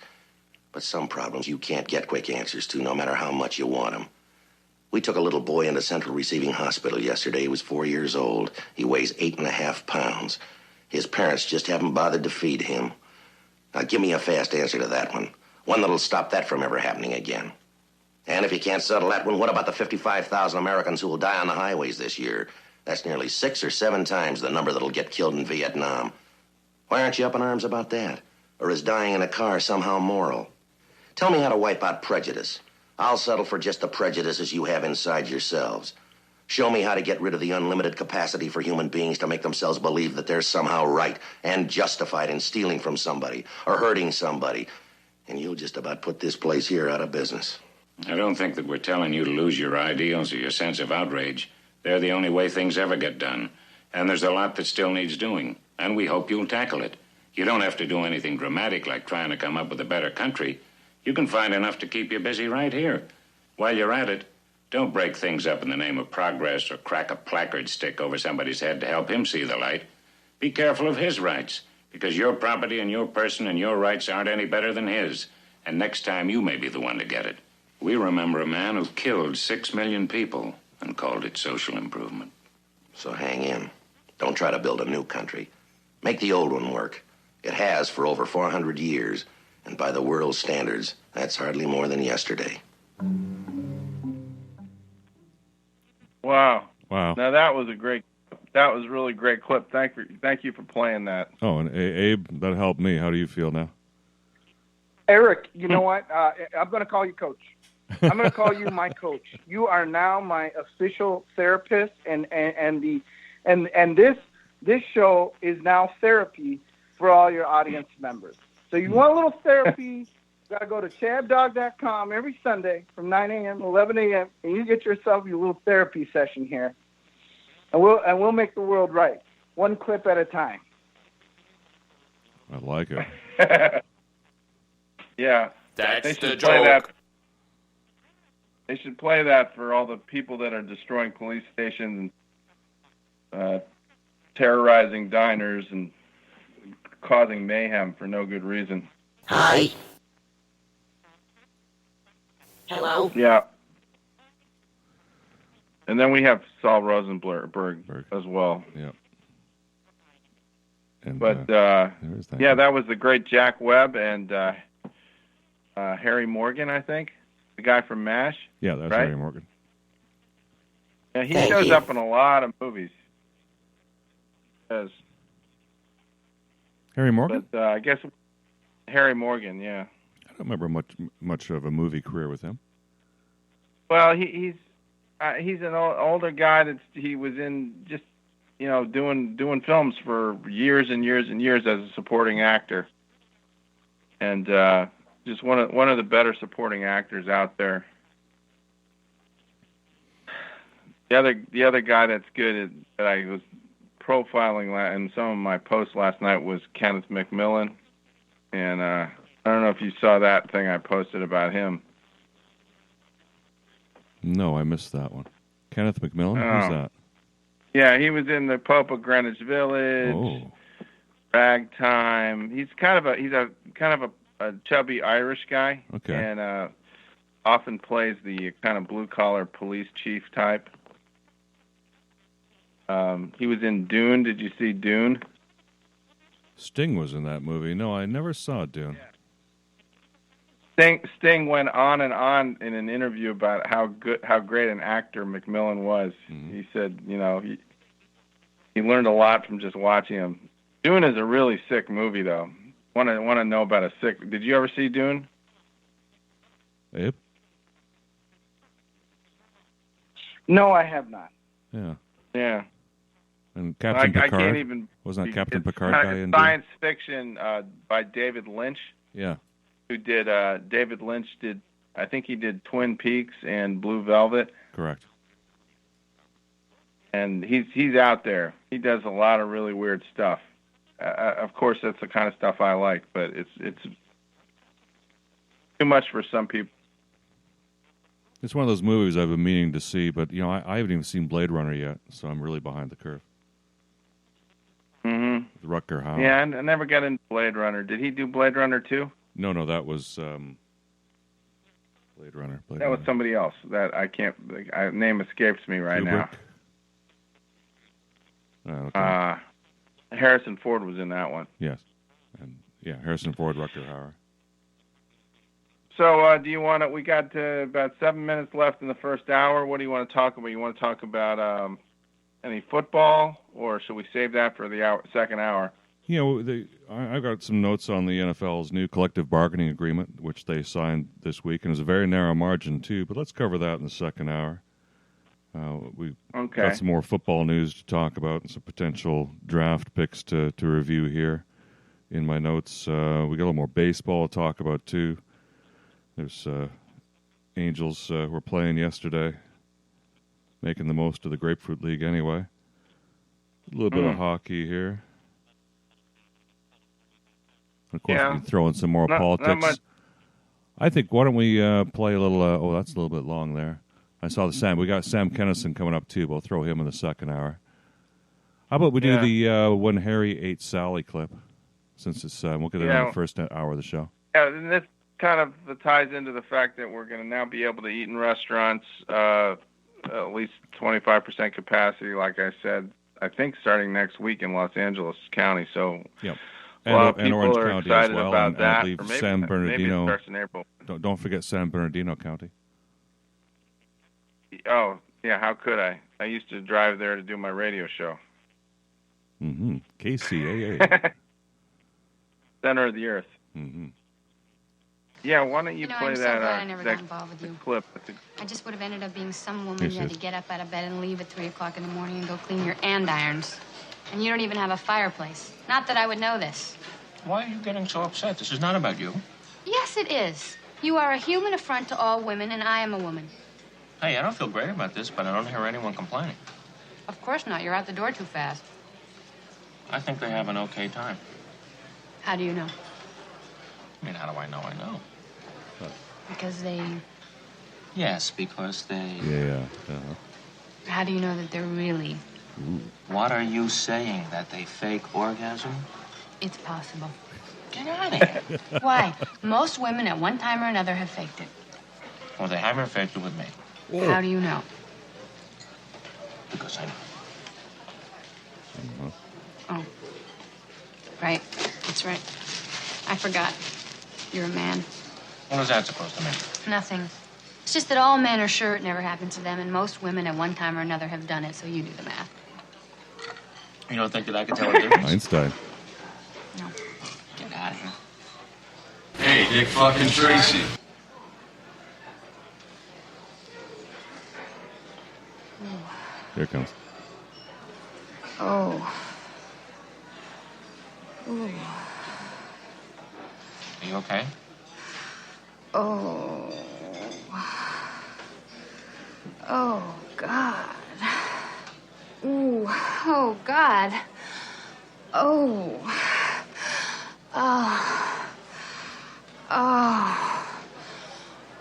But some problems you can't get quick answers to, no matter how much you want them. We took a little boy into Central Receiving Hospital yesterday. He was 4 years old. He weighs 8.5 pounds. His parents just haven't bothered to feed him. Now, give me a fast answer to that one. One that'll stop that from ever happening again. And if you can't settle that one, what about the 55,000 Americans who will die on the highways this year? That's nearly 6 or 7 times the number that'll get killed in Vietnam. Why aren't you up in arms about that? Or is dying in a car somehow moral? Tell me how to wipe out prejudice. I'll settle for just the prejudices you have inside yourselves. Show me how to get rid of the unlimited capacity for human beings to make themselves believe that they're somehow right and justified in stealing from somebody or hurting somebody. And you'll just about put this place here out of business. I don't think that we're telling you to lose your ideals or your sense of outrage. They're the only way things ever get done. And there's a lot that still needs doing. And we hope you'll tackle it. You don't have to do anything dramatic like trying to come up with a better country. You can find enough to keep you busy right here. While you're at it, don't break things up in the name of progress or crack a placard stick over somebody's head to help him see the light. Be careful of his rights, because your property and your person and your rights aren't any better than his. And next time, you may be the one to get it. We remember a man who killed 6 million people and called it social improvement. So hang in. Don't try to build a new country. Make the old one work. It has for over 400 years, and by the world's standards, that's hardly more than yesterday. Wow. Wow. Now that was really great clip. Thank you for playing that. Oh, and Abe, that helped me. How do you feel now? Eric, you know what? I'm going to call you coach. I'm going to call you my coach. You are now my official therapist, and this show is now therapy for all your audience members. So you want a little therapy, you got to go to ChabDog.com every Sunday from 9 a.m. to 11 a.m. and you get yourself your little therapy session here, and we'll make the world right, one clip at a time. I like it. Yeah, That's the joke. They should play that for all the people that are destroying police stations and terrorizing diners and causing mayhem for no good reason. Hi. Hello. Yeah. And then we have Saul Rosenberg as well. Yeah. And, but that was the great Jack Webb and Harry Morgan, I think, the guy from MASH. Yeah, that's right? Harry Morgan. Yeah, he shows up in a lot of movies. Harry Morgan? But I guess Harry Morgan, yeah. I don't remember much of a movie career with him. Well, he's an older guy he was in just doing films for years and years and years as a supporting actor, and just one of the better supporting actors out there. The other guy that's good that I was profiling in some of my posts last night was Kenneth McMillan, and I don't know if you saw that thing I posted about him. No, I missed that one. Kenneth McMillan? Who's that? Yeah, he was in the Pope of Greenwich Village, Ragtime. He's kind of a chubby Irish guy, and often plays the kind of blue collar police chief type. He was in Dune. Did you see Dune? Sting was in that movie. No, I never saw Dune. Sting went on and on in an interview about how great an actor McMillan was. Mm-hmm. He said, he learned a lot from just watching him. Dune is a really sick movie, though. Want to know about a sick? Did you ever see Dune? Abe? No, I have not. Yeah. Yeah. And Captain Picard? I can't even. Wasn't that Captain Picard guy in science fiction by David Lynch? Yeah. Who did? David Lynch did. I think he did Twin Peaks and Blue Velvet. Correct. And he's out there. He does a lot of really weird stuff. Of course, that's the kind of stuff I like, but it's too much for some people. It's one of those movies I've been meaning to see, but I haven't even seen Blade Runner yet, so I'm really behind the curve. Mm-hmm. With Rutger Hauer. Yeah, I never got into Blade Runner. Did he do Blade Runner 2? No, that was Blade Runner. That was somebody else. That I can't. Name escapes me right Kubrick? now. Okay. Harrison Ford was in that one. Yes, and Harrison Ford, Rutger Hauer. So, do you want to? We got about 7 minutes left in the first hour. What do you want to talk about? You want to talk about any football, or should we save that for the second hour? I've got some notes on the NFL's new collective bargaining agreement, which they signed this week, and it was a very narrow margin too. But let's cover that in the second hour. We've got some more football news to talk about and some potential draft picks to review here. In my notes, we got a little more baseball to talk about too. There's Angels were playing yesterday, making the most of the Grapefruit League anyway. A little bit of hockey here. Of course, we can throw in some more politics. Not much. I think, why don't we play a little... that's a little bit long there. I saw we got Sam Kennison coming up too, but we'll throw him in the second hour. How about we do the When Harry Ate Sally clip, since it's we'll get it in the first hour of the show. Yeah, and this kind of ties into the fact that we're going to now be able to eat in restaurants at least 25% capacity, like I said, I think starting next week in Los Angeles County. So a lot of people Orange are County excited as well, about and that. I believe Or maybe, San Bernardino. Maybe it starts in April. Don't forget San Bernardino County. Oh, yeah, how could I? I used to drive there to do my radio show. Mm-hmm. KCAA. Center of the earth. Mm-hmm. Yeah, why don't you know, play I'm so that, glad I never that got involved with you. clip? I just would have ended up being some woman Yes, who had yes. to get up out of bed and leave at 3 o'clock in the morning and go clean your andirons. And you don't even have a fireplace. Not that I would know this. Why are you getting so upset? This is not about you. Yes, it is. You are a human affront to all women, and I am a woman. Hey, I don't feel great about this, but I don't hear anyone complaining. Of course not. You're out the door too fast. I think they have an okay time. How do you know? I mean, how do I know? I know. Because they... Yes, because they... Yeah. How do you know that they're really... What are you saying? That they fake orgasm? It's possible. Get out of here. Why? Most women at one time or another have faked it. Well, they haven't faked it with me. How do you know? Because I know. Oh. Right. That's right. I forgot. You're a man. What is that supposed to mean? Nothing. It's just that all men are sure it never happens to them, and most women at one time or another have done it, so you do the math. You don't think that I can tell a difference? Einstein. No. Get out of here. Hey, Dick fucking Tracy. Here it comes. Oh. Ooh. Are you okay? Oh. Oh, God. Ooh. Oh, God. Oh. Oh. Oh.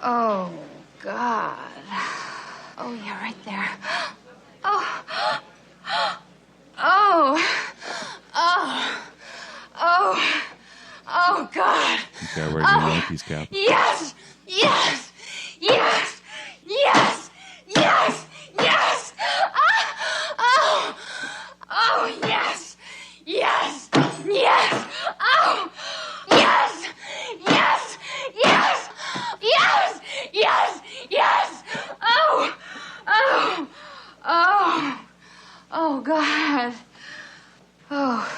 Oh, God. Oh, yeah, right there. Oh. Oh. Oh. Oh. Oh, God. Okay, wearing your Yankees cap. Yes! Yes! Yes! Yes! Yes! Yes! Oh! Oh, yes! Yes! Yes! Oh! Yes! Yes! Yes! Yes! Yes! Yes! Oh! Oh! Oh! Oh, God. Oh.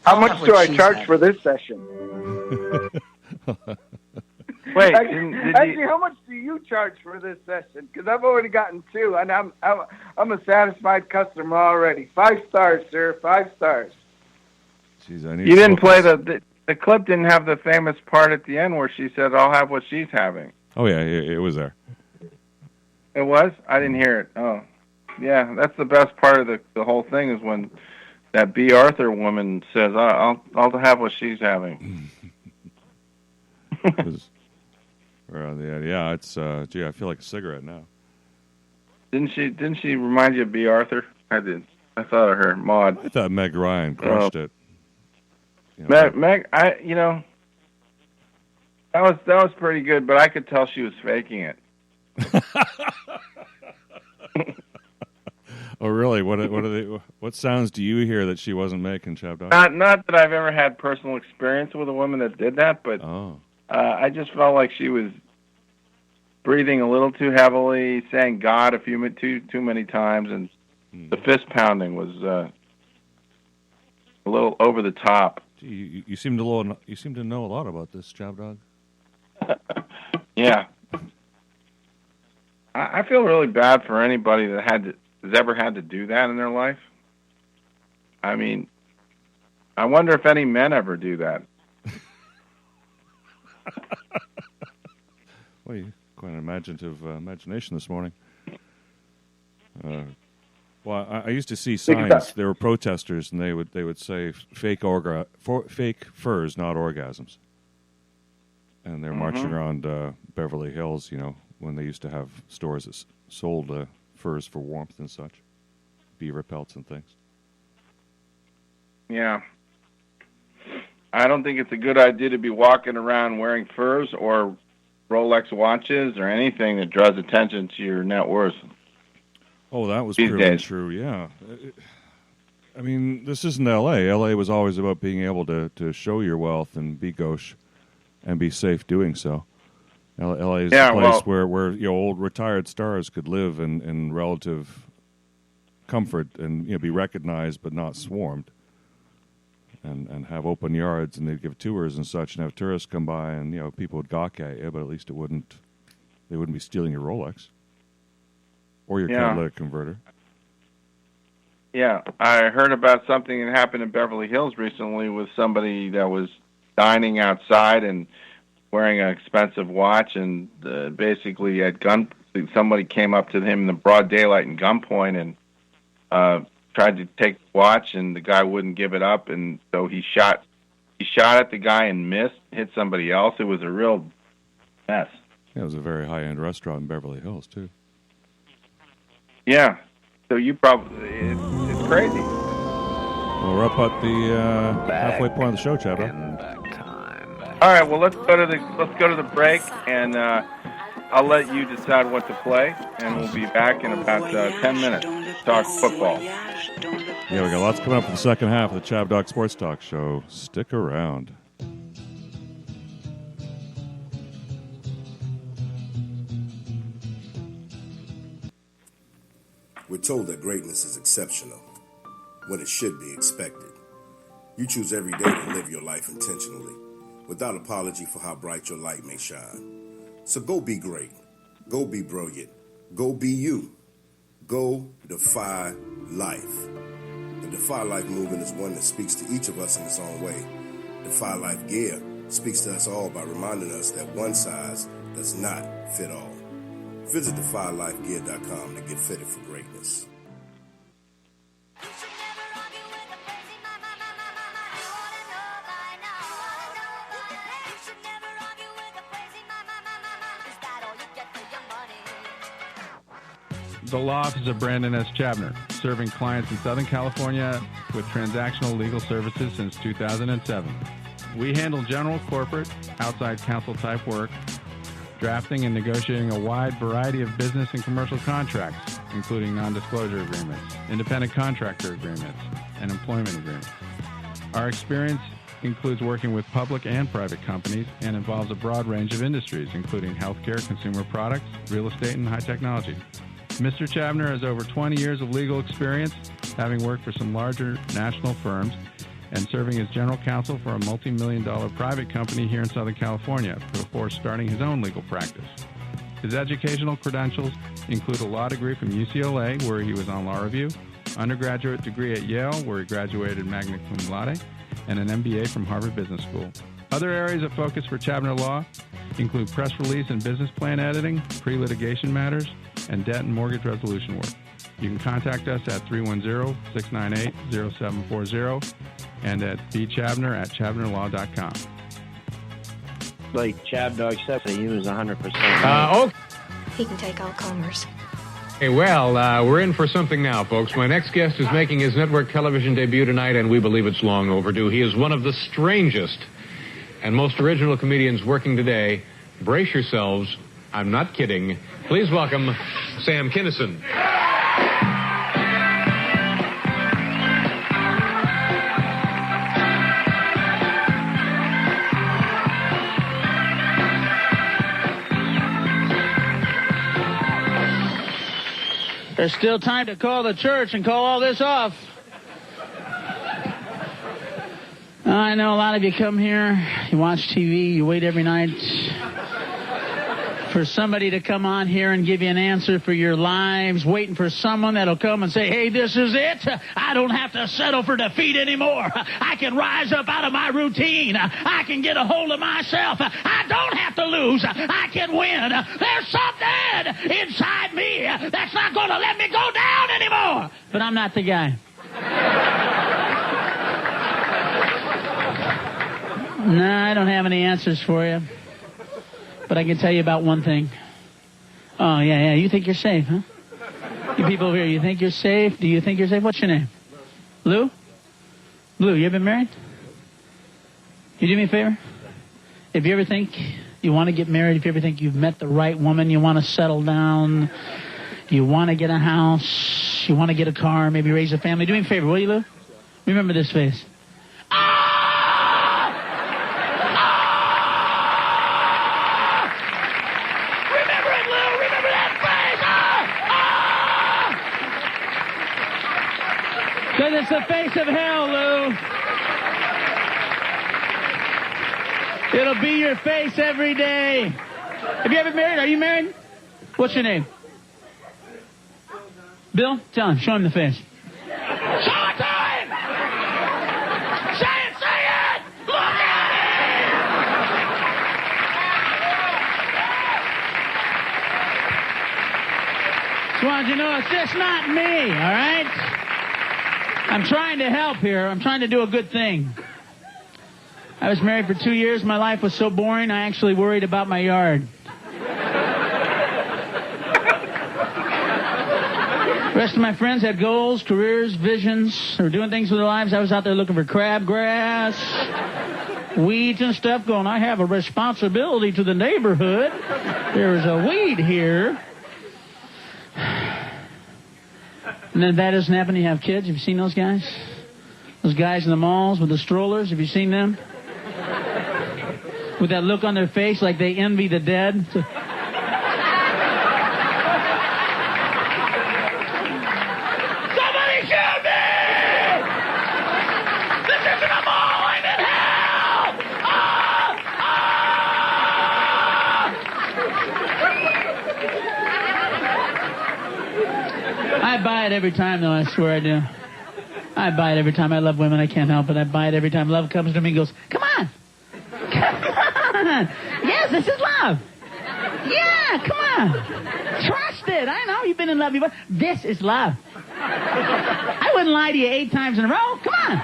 How much do I charge for this session? Wait, actually, how much do you charge for this session? Because I've already gotten 2, and I'm a satisfied customer already. 5 stars, sir. 5 stars. Jeez, I need You didn't play the clip. Didn't have the famous part at the end where she said, "I'll have what she's having." Oh yeah, it was there. It was? I didn't hear it. Oh, yeah. That's the best part of the whole thing is when that B. Arthur woman says, "I'll have what she's having." Yeah, it's gee, I feel like a cigarette now. Didn't she remind you of B. Arthur? I did. I thought of her, Maud. I thought Meg Ryan crushed it. Meg, that was pretty good, but I could tell she was faking it. Oh, really? What sounds do you hear that she wasn't making, ChabDog? Not that I've ever had personal experience with a woman that did that, but I just felt like she was breathing a little too heavily, saying God too many times, and the fist pounding was a little over the top. Gee, you seem to know a lot about this, ChabDog. Yeah, I feel really bad for anybody that has ever had to do that in their life. I mean, I wonder if any men ever do that. Well, you quite an imaginative imagination this morning. Well, I used to see signs. There were protesters, and they would say fake furs, not orgasms. And they're marching around Beverly Hills, when they used to have stores that sold furs for warmth and such, beaver pelts and things. Yeah. I don't think it's a good idea to be walking around wearing furs or Rolex watches or anything that draws attention to your net worth. Oh, that was These proven days. true, yeah. I mean, this isn't L.A. L.A. was always about being able to show your wealth and be gauche and be safe doing so. L.A. is a place where old retired stars could live in relative comfort and be recognized but not swarmed, and have open yards, and they'd give tours and such, and have tourists come by, and people would gawk at you, but at least they wouldn't be stealing your Rolex or your catalytic converter. Yeah, I heard about something that happened in Beverly Hills recently with somebody that was dining outside and wearing an expensive watch, and basically somebody came up to him in the broad daylight in gunpoint and tried to take the watch, and the guy wouldn't give it up, and so he shot at the guy and missed, hit somebody else. It was a real mess. Yeah, it was a very high-end restaurant in Beverly Hills, too. Yeah, so you probably, it's crazy. Well, we're up at the halfway point of the show, ChabDog. All right, well, let's go to the break, and I'll let you decide what to play, and we'll be back in about 10 minutes to talk football. Yeah, we got lots coming up for the second half of the ChabDog Sports Talk Show. Stick around. We're told that greatness is exceptional, when it should be expected. You choose every day to live your life intentionally, without apology for how bright your light may shine. So go be great. Go be brilliant. Go be you. Go defy life. The Defy Life movement is one that speaks to each of us in its own way. Defy Life gear speaks to us all by reminding us that one size does not fit all. Visit defylifegear.com to get fitted for greatness. The law office of Brandon S. Chabner, serving clients in Southern California with transactional legal services since 2007. We handle general, corporate, outside counsel type work, drafting and negotiating a wide variety of business and commercial contracts, including non-disclosure agreements, independent contractor agreements, and employment agreements. Our experience includes working with public and private companies and involves a broad range of industries, including healthcare, consumer products, real estate, and high technology. Mr. Chabner has over 20 years of legal experience, having worked for some larger national firms and serving as general counsel for a multi-million-dollar private company here in Southern California before starting his own legal practice. His educational credentials include a law degree from UCLA, where he was on law review, undergraduate degree at Yale, where he graduated magna cum laude, and an MBA from Harvard Business School. Other areas of focus for Chabner Law include press release and business plan editing, pre-litigation matters, and debt and mortgage resolution work. You can contact us at 310-698-0740 and at bchabner@chabnerlaw.com. Like ChabDog said, they use 100%. Oh. He can take all comers. Hey, well, we're in for something now, folks. My next guest is making his network television debut tonight, and we believe it's long overdue. He is one of the strangest and most original comedians working today. Brace yourselves. I'm not kidding. Please welcome Sam Kinison. There's still time to call the church and call all this off. I know a lot of you come here, you watch TV, you wait every night for somebody to come on here and give you an answer for your lives, waiting for someone that'll come and say, hey, this is it. I don't have to settle for defeat anymore. I can rise up out of my routine. I can get a hold of myself. I don't have to lose. I can win. There's something inside me that's not going to let me go down anymore. But I'm not the guy. No, I don't have any answers for you. But I can tell you about one thing. Oh, yeah, you think you're safe, huh? You people over here, you think you're safe? Do you think you're safe? What's your name? Lou? Lou, you ever been married? You do me a favor? If you ever think you want to get married, if you ever think you've met the right woman, you want to settle down, you want to get a house, you want to get a car, maybe raise a family, do me a favor, will you, Lou? Remember this face. Because it's the face of hell, Lou. It'll be your face every day. Have you ever married? Are you married? What's your name? Bill? Tell him. Show him the face. Show it to him! Say it! Say it! Look at it! Just wanted you to know it's just not me, all right? I'm trying to help here. I'm trying to do a good thing. I was married for 2 years. My life was so boring, I actually worried about my yard. The rest of my friends had goals, careers, visions. They were doing things with their lives. I was out there looking for crabgrass, weeds and stuff, going, I have a responsibility to the neighborhood. There's a weed here. And then that doesn't happen. You have kids. Have you seen those guys? Those guys in the malls with the strollers. Have you seen them? With that look on their face like they envy the dead. Somebody shoot me! This isn't a mall. I'm in hell! I buy it every time, though. I swear I do. I buy it every time. I love women. I can't help it. I buy it every time. Love comes to me and goes, come on. Come on. Yes, this is love. Yeah, come on. Trust it. I know you've been in love before. This is love. I wouldn't lie to you 8 times in a row. Come on.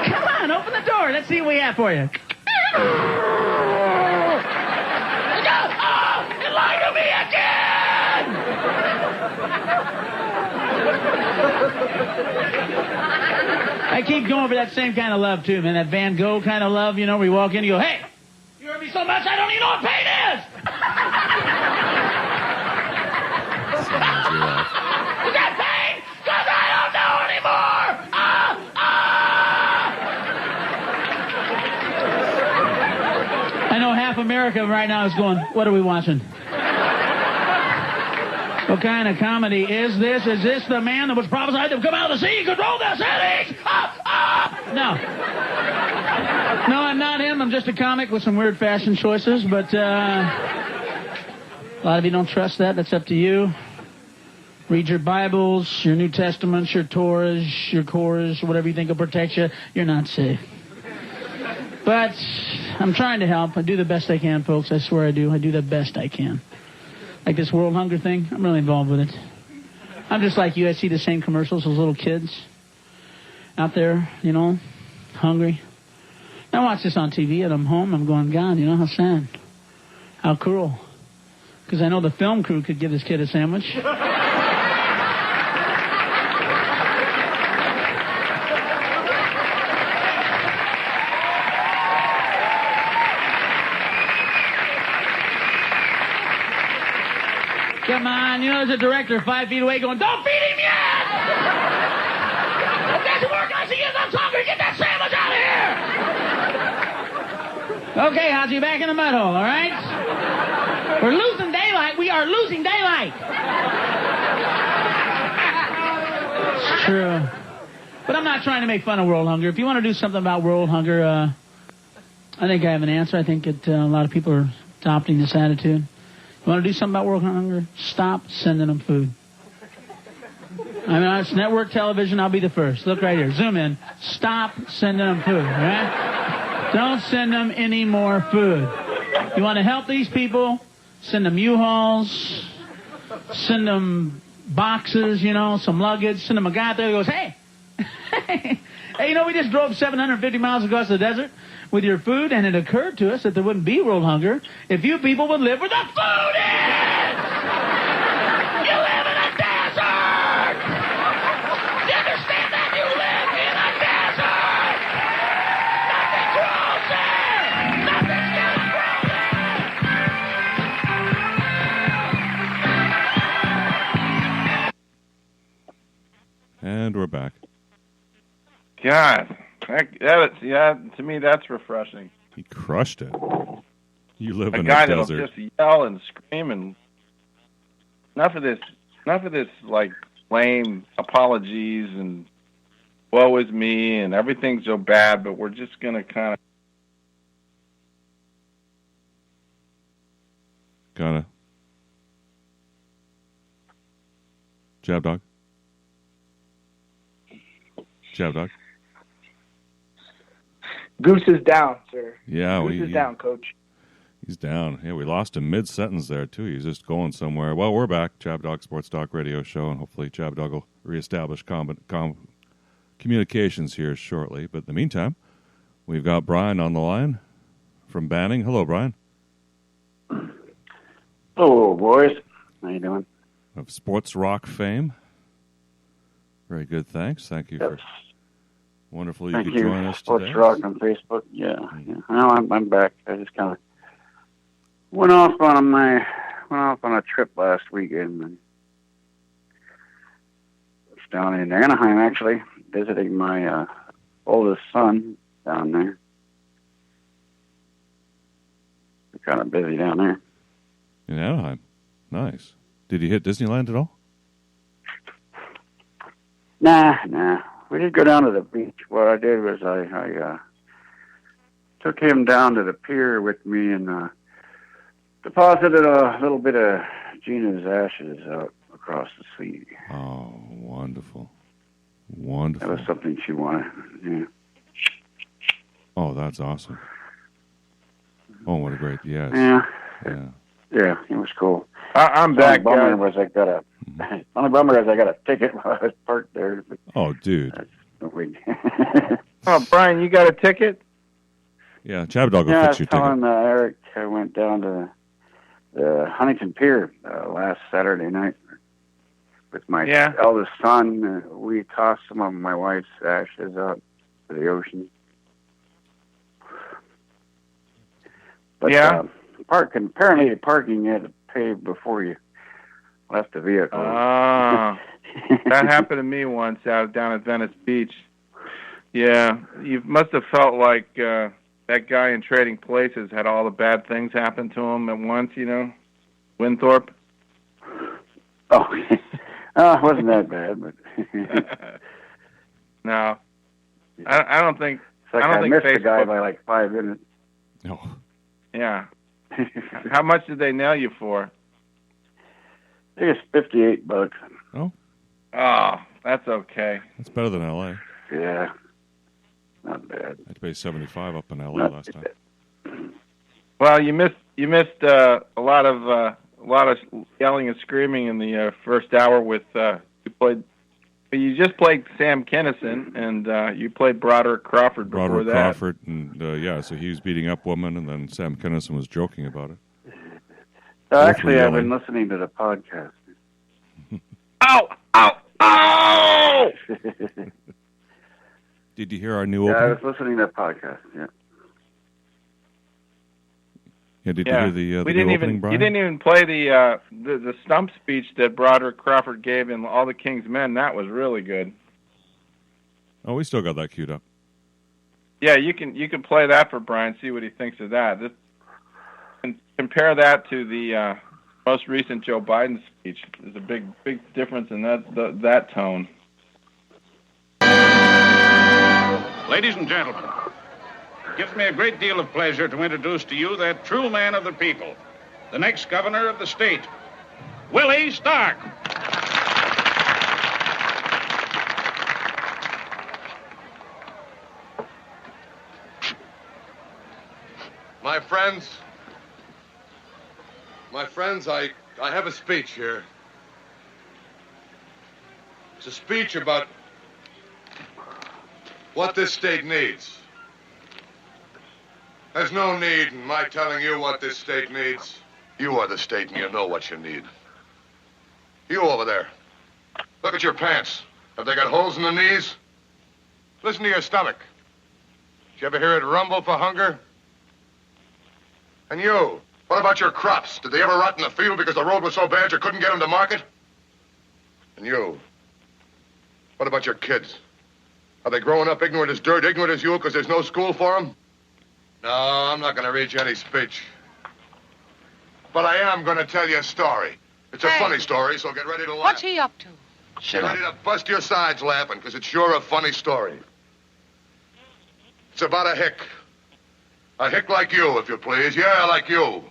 Come on, open the door. Let's see what we have for you. Oh, you lied to me again! I keep going for that same kind of love, too, man. That Van Gogh kind of love, you know, where you walk in and you go, hey, you hurt me so much I don't even know what pain is! Is that pain? Because I don't know anymore! I know half America right now is going, what are we watching? What kind of comedy is this? Is this the man that was prophesied to come out of the sea and control the cities? No. No, I'm not him. I'm just a comic with some weird fashion choices, but a lot of you don't trust that. That's up to you. Read your Bibles, your New Testaments, your Torahs, your Korahs, whatever you think will protect you. You're not safe. But I'm trying to help. I do the best I can, folks. I swear I do. I do the best I can. Like this world hunger thing, I'm really involved with it. I'm just like you. I see the same commercials, those little kids out there, you know, hungry. I watch this on TV and I'm home. I'm going, God, you know, how sad. How cruel. Because I know the film crew could give this kid a sandwich. Come on, you know, there's a director 5 feet away going, don't feed him yet! It doesn't work, I see you, I'm hungry, get that sandwich out of here! Okay, Haji, back in the mud hole, all right? We're losing daylight, we are losing daylight! It's true. But I'm not trying to make fun of world hunger. If you want to do something about world hunger, I think I have an answer. I think a lot of people are adopting this attitude. You want to do something about world hunger? Stop sending them food. I mean, it's network television. I'll be the first. Look right here. Zoom in. Stop sending them food, all right? Don't send them any more food. You want to help these people? Send them U-Hauls. Send them boxes, you know, some luggage. Send them a guy out there who goes, hey, hey, you know, we just drove 750 miles across the desert with your food, and it occurred to us that there wouldn't be world hunger if you people would live where the food is! You live in a desert! You understand that? You live in a desert! Nothing grows there! Nothing's gonna grow there! And we're back. God. To me, that's refreshing. He crushed it. You live in a guy desert. that'll just yell and scream and enough of this like lame apologies and woe is me and everything's so bad, but we're just going to kind of... Gotta. ChabDog? ChabDog? Goose is down, sir. Yeah, Goose is down, Coach. He's down. Yeah, we lost him mid-sentence there, too. He's just going somewhere. Well, we're back. ChabDog Sports Talk Radio Show, and hopefully ChabDog will reestablish communications here shortly. But in the meantime, we've got Brian on the line from Banning. Hello, Brian. Hello, boys. How you doing? Of sports rock fame. Very good, thanks. Thank you for... Wonderful you could join us Sports today. Rock on Facebook. Yeah. Well, I'm back. I just kind of went off on a trip last weekend. And was down in Anaheim, actually, visiting my oldest son down there. We're kind of busy down there. In Anaheim. Nice. Did you hit Disneyland at all? Nah. We did go down to the beach. What I did was I took him down to the pier with me and deposited a little bit of Gina's ashes out across the sea. Oh, wonderful. Wonderful. That was something she wanted. Yeah. Oh, that's awesome. Oh, what a great, yes. Yeah. Yeah. Yeah, it was cool. I'm back, Only guys. bummer is I got a ticket while I was parked there. But oh, dude. That's no big. Oh, Brian, you got a ticket? Yeah, ChabDog will Yeah, fix your ticket. telling Eric I went down to the Huntington Pier last Saturday night with my eldest son. We tossed some of my wife's ashes out to the ocean. But, apparently parking you had to pay before you left the vehicle. That happened to me once out down at Venice Beach. Yeah, you must have felt like that guy in Trading Places had all the bad things happen to him at once, you know? Winthorpe. Oh, it wasn't that bad, but... No. I don't think... It's like I don't think missed the guy Facebook... by like 5 minutes. No. Yeah. How much did they nail you for? I think it's $58. Oh. Oh, that's okay. That's better than L.A. Yeah. Not bad. I had to pay $75 up in L.A. last time. Well, you missed a lot of yelling and screaming in the first hour with you just played Sam Kinison and you played Broderick Crawford before that. Crawford, and so he was beating up women, and then Sam Kinison was joking about it. Actually, I've been listening to the podcast. Ow! Ow! Ow! Did you hear our new opening? I was listening to the podcast, yeah. Yeah, did you hear the new opening, Brian? You didn't even play the stump speech that Broderick Crawford gave in All the King's Men. That was really good. Oh, we still got that queued up. Yeah, you can play that for Brian. See what he thinks of that. Compare that to the most recent Joe Biden speech. There's a big difference in that tone. Ladies and gentlemen, it gives me a great deal of pleasure to introduce to you that true man of the people, the next governor of the state, Willie Stark. My friends, I have a speech here. It's a speech about what this state needs. There's no need in my telling you what this state needs. You are the state and you know what you need. You over there, look at your pants. Have they got holes in the knees? Listen to your stomach. Did you ever hear it rumble for hunger? And you, what about your crops? Did they ever rot in the field because the road was so bad you couldn't get them to market? And you, what about your kids? Are they growing up ignorant as dirt, ignorant as you because there's no school for them? No, I'm not going to read you any speech. But I am going to tell you a story. It's a funny story, so get ready to laugh. What's he up to? Shut up. Ready to bust your sides laughing, because it's sure a funny story. It's about a hick. A hick like you, if you please. Yeah, like you.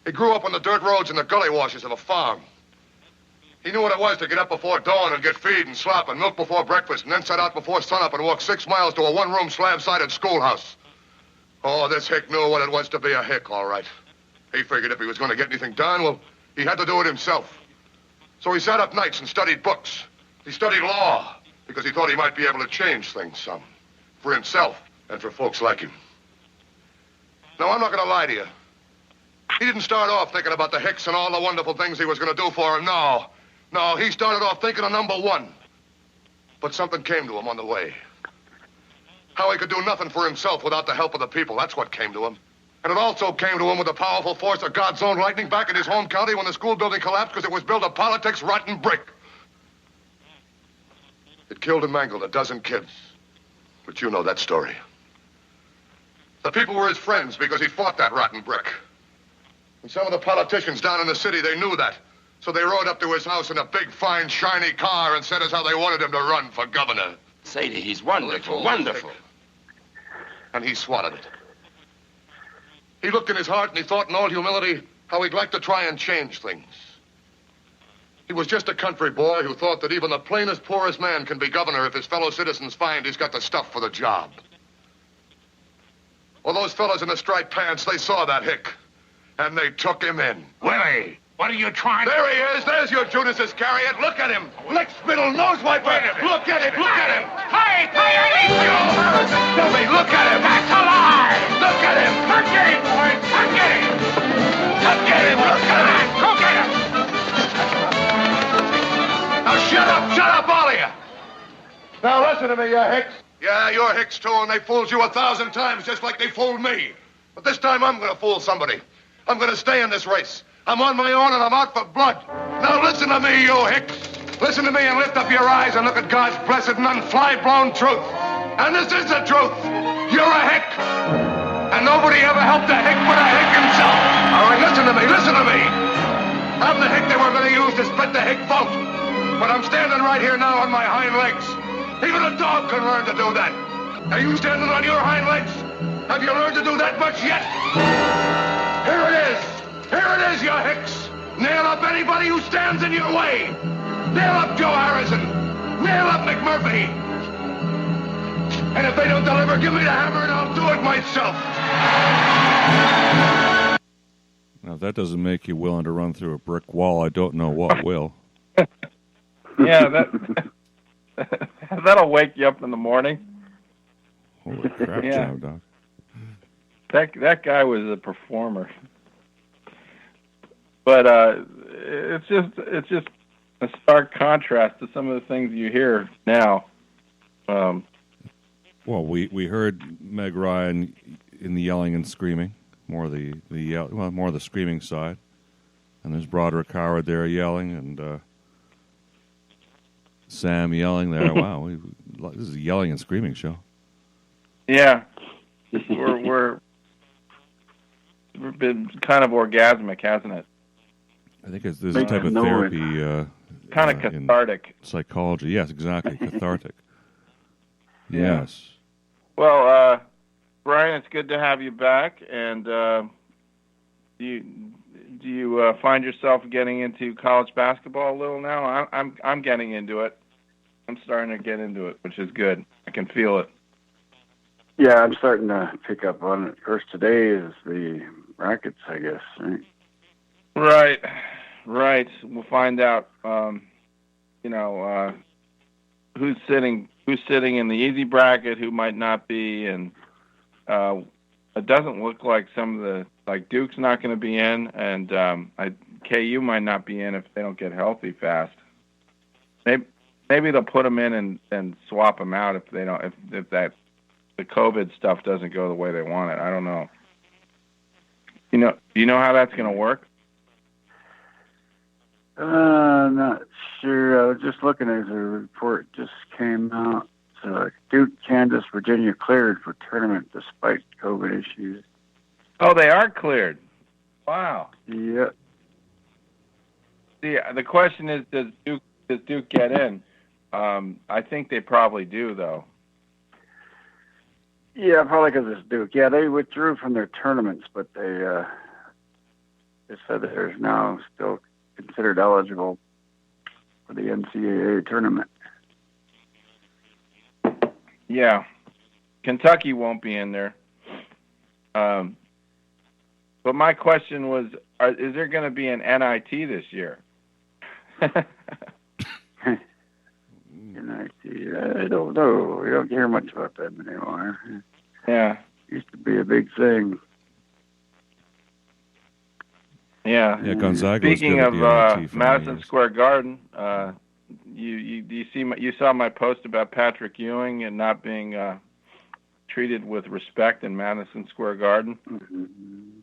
He grew up on the dirt roads and the gully washes of a farm. He knew what it was to get up before dawn and get feed and slop and milk before breakfast and then set out before sunup and walk 6 miles to a one-room slab-sided schoolhouse. Oh, this hick knew what it was to be a hick, all right. He figured if he was going to get anything done, well, he had to do it himself. So he sat up nights and studied books. He studied law because he thought he might be able to change things some for himself and for folks like him. Now, I'm not going to lie to you. He didn't start off thinking about the hicks and all the wonderful things he was going to do for him. No, he started off thinking of number one. But something came to him on the way. How he could do nothing for himself without the help of the people. That's what came to him. And it also came to him with the powerful force of God's own lightning back in his home county when the school building collapsed because it was built of politics, rotten brick. It killed and mangled a dozen kids. But you know that story. The people were his friends because he fought that rotten brick. And some of the politicians down in the city, they knew that. So they rode up to his house in a big, fine, shiny car and said as how they wanted him to run for governor. Sadie, he's wonderful, wonderful. And he swatted it. He looked in his heart and he thought in all humility how he'd like to try and change things. He was just a country boy who thought that even the plainest, poorest man can be governor if his fellow citizens find he's got the stuff for the job. Well, those fellas in the striped pants, they saw that hick. And they took him in. Willie, what are you trying to... There he is. There's your Judas Iscariot. Look at him. Lick spittle, nose wiper. Look at him. Look at him. Hey, Tell me, look at him. That's a lie. Look at him. Come get him, boys. Come get him. Come get him. Look at him. Go get him. Now shut up, all of you. Now listen to me, you hicks. Yeah, you're hicks too, and they fooled you 1,000 times just like they fooled me. But this time I'm going to fool somebody. I'm going to stay in this race. I'm on my own and I'm out for blood. Now listen to me, you hicks. Listen to me and lift up your eyes and look at God's blessed and unfly-blown truth. And this is the truth. You're a hick. And nobody ever helped a hick but a hick himself. All right, listen to me. I'm the hick they were going to use to split the hick vote. But I'm standing right here now on my hind legs. Even a dog can learn to do that. Are you standing on your hind legs? Have you learned to do that much yet? Here it is, you hicks. Nail up anybody who stands in your way. Nail up Joe Harrison. Nail up McMurphy. And if they don't deliver, give me the hammer and I'll do it myself. Now, if that doesn't make you willing to run through a brick wall, I don't know what will. Yeah, that'll wake you up in the morning. Holy crap, Yeah. ChabDog. That guy was a performer. But it's just a stark contrast to some of the things you hear now. Well, we heard Meg Ryan in the yelling and screaming, more the screaming side, and there's Broderick Howard there yelling, and Sam yelling there. Wow, this is a yelling and screaming show. Yeah, we've been kind of orgasmic, hasn't it? I think there's a type of therapy, kind of cathartic. Psychology, yes, exactly, cathartic. Yeah. Yes. Well, Brian, it's good to have you back. And do you find yourself getting into college basketball a little now? I'm getting into it. I'm starting to get into it, which is good. I can feel it. Yeah, I'm starting to pick up on it. First today is the brackets, I guess. Right? Right. We'll find out. Who's sitting in the easy bracket, who might not be, and it doesn't look like some of the Duke's not going to be in, and KU might not be in if they don't get healthy fast. Maybe they'll put them in and swap them out if they don't if the COVID stuff doesn't go the way they want it. I don't know. Do you know how that's going to work? Not sure. I was just looking as a report just came out. So Duke, Kansas, Virginia cleared for tournament despite COVID issues. Oh, they are cleared. Wow. Yep. See, the question is, does Duke does Duke get in? I think they probably do, though. Yeah, probably because it's Duke. Yeah, they withdrew from their tournaments, but they said that they're now still considered eligible for the NCAA tournament. Yeah. Kentucky won't be in there. But my question was, is there going to be an NIT this year? NIT, I don't know. We don't hear much about that anymore. Yeah. Used to be a big thing. Yeah. Yeah, Gonzaga. Speaking was of good at the NIT for Madison years. Square Garden, you saw my post about Patrick Ewing and not being treated with respect in Madison Square Garden. Mm-hmm.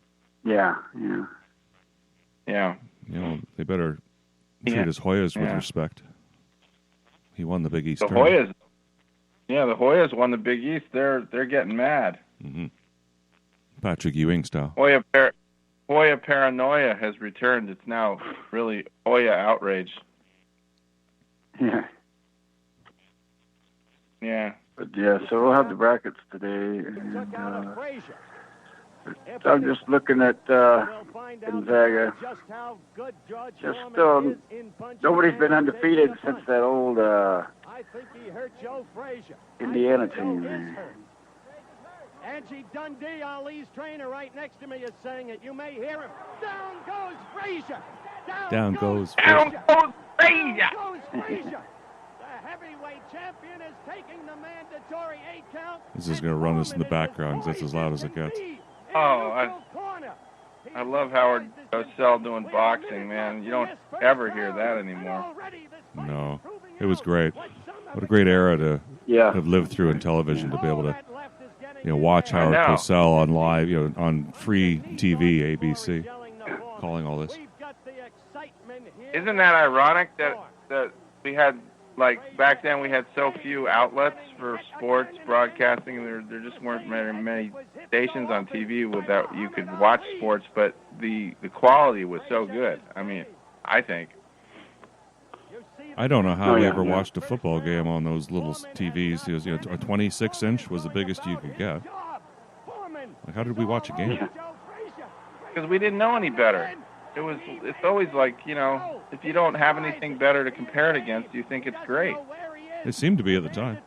Yeah. You know, they better treat his Hoyas with respect. He won the Big East. The tournament. the Hoyas won the Big East. They're getting mad. Mm-hmm. Patrick Ewing style. Hoya paranoia has returned. It's now really Hoya outrage. Yeah. Yeah. But yeah, so we'll have the brackets today. And, I'm just looking at Gonzaga. Just nobody's been undefeated since that old Indiana team. Angie Dundee, Ali's trainer, right next to me, is saying it. You may hear him. Down goes Frazier. Down goes Frazier. The heavyweight champion is taking the mandatory 8 count. This is going to run this in the background 'cause that's as loud as it gets. Oh, I love Howard Cosell doing boxing, man. You don't ever hear that anymore. No, it was great. What a great era to have lived through in television, to be able to, watch Howard Cosell on live, on free TV, ABC, calling all this. Isn't that ironic that we had, like, back then we had so few outlets for sports broadcasting, and there just weren't many stations on TV that you could watch sports, but the quality was so good. I mean, I think. I don't know how we ever watched a football game on those little TVs. It was, a 26-inch was the biggest you could get. Like, how did we watch a game? Because we didn't know any better. It's always like, if you don't have anything better to compare it against, you think it's great. It seemed to be at the time.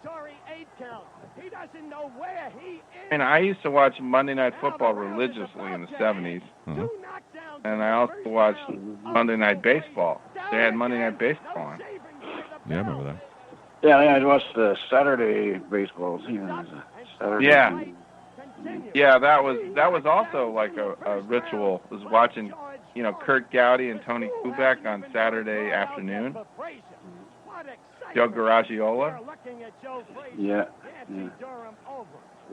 I mean, I used to watch Monday Night Football religiously in the 70s. Uh-huh. And I also watched Monday Night Baseball. They had Monday Night Baseball on. Yeah, I remember that. Yeah, I watched the Saturday baseballs. Saturday. Yeah. Yeah, that was also like a ritual. Was watching, Kurt Gowdy and Tony Kubek on Saturday afternoon. Joe Garagiola. Yeah.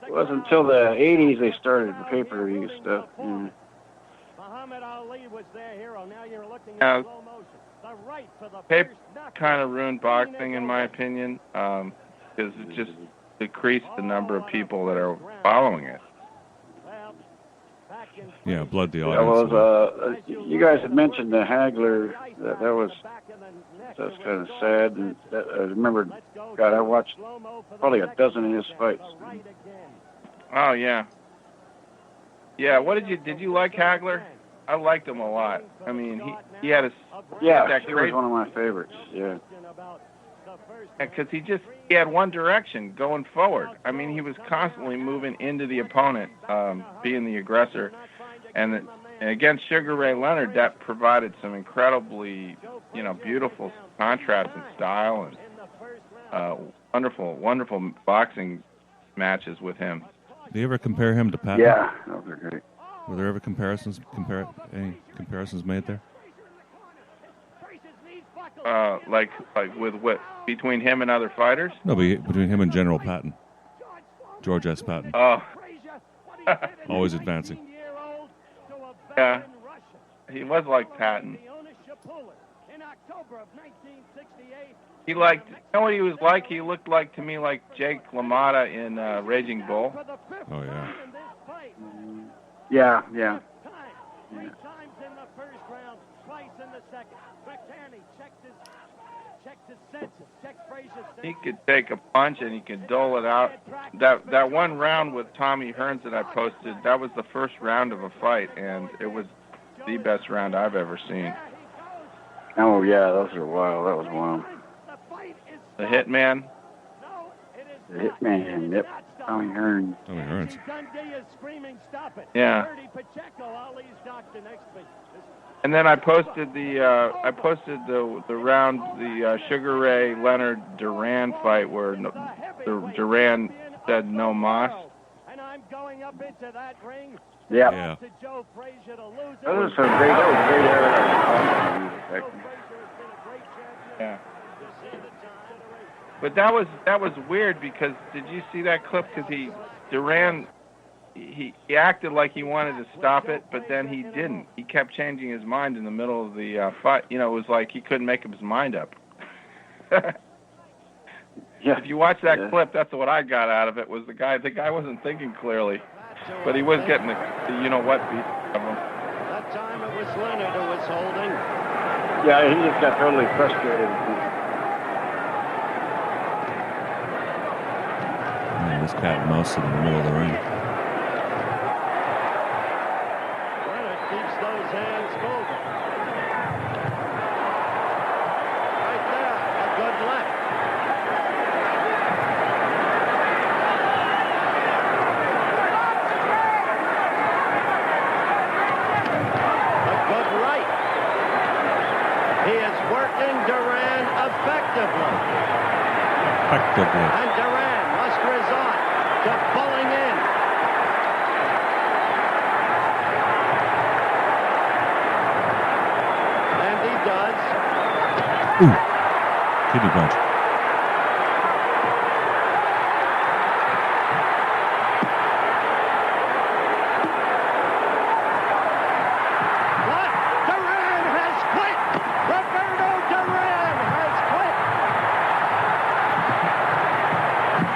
It wasn't until the 80s they started the pay-per-view stuff. Yeah. Paper kind of ruined boxing, in my opinion, because it just decreased the number of people that are following it. Yeah, blood the audience. audience. You guys had mentioned the Hagler. That's kind of sad. And I remember, God, I watched probably a dozen of his fights. Oh yeah. Yeah, did you like Hagler? I liked him a lot. I mean, he had he was one of my favorites. Yeah. Because he had one direction going forward. I mean, he was constantly moving into the opponent, being the aggressor, and against Sugar Ray Leonard, that provided some incredibly, beautiful contrast in style and wonderful boxing matches with him. Do you ever compare him to Patton? Yeah, those are great. Were there ever any comparisons made there? Like with what, between him and other fighters? No, between him and General Patton. George S. Patton. Oh. Always advancing. Yeah. He was like Patton. He liked, what he was like? He looked like, to me, like Jake LaMotta in Raging Bull. Oh, yeah. Yeah. He could take a punch and he could dole it out. That one round with Tommy Hearns that I posted, that was the first round of a fight, and it was the best round I've ever seen. Oh, yeah, those are wild. That was wild. The Hitman? The Hitman, yep. Tommy Hearns. Tommy Hearns. Yeah. And then I posted the round, the Sugar Ray Leonard Duran fight where Duran said no mas. Yeah. That was some great era. Yeah. But that was weird because did you see that clip? Because Duran acted like he wanted to stop it, but then he didn't. He kept changing his mind in the middle of the fight. You know, it was like he couldn't make up his mind up. Yeah. If you watch that clip, that's what I got out of it. Was the guy wasn't thinking clearly, but he was getting the you know what beat of him. That time it was Leonard who was holding. Yeah, he just got totally frustrated. Man, this cat and mouse in the middle of the ring. Leonard keeps those hands moving. Right there, a good left. A good right. He is working Duran effectively. And Duran must resort to pulling in. And he does. Ooh. Kidney punch. What? Duran has quit! Roberto Duran has quit!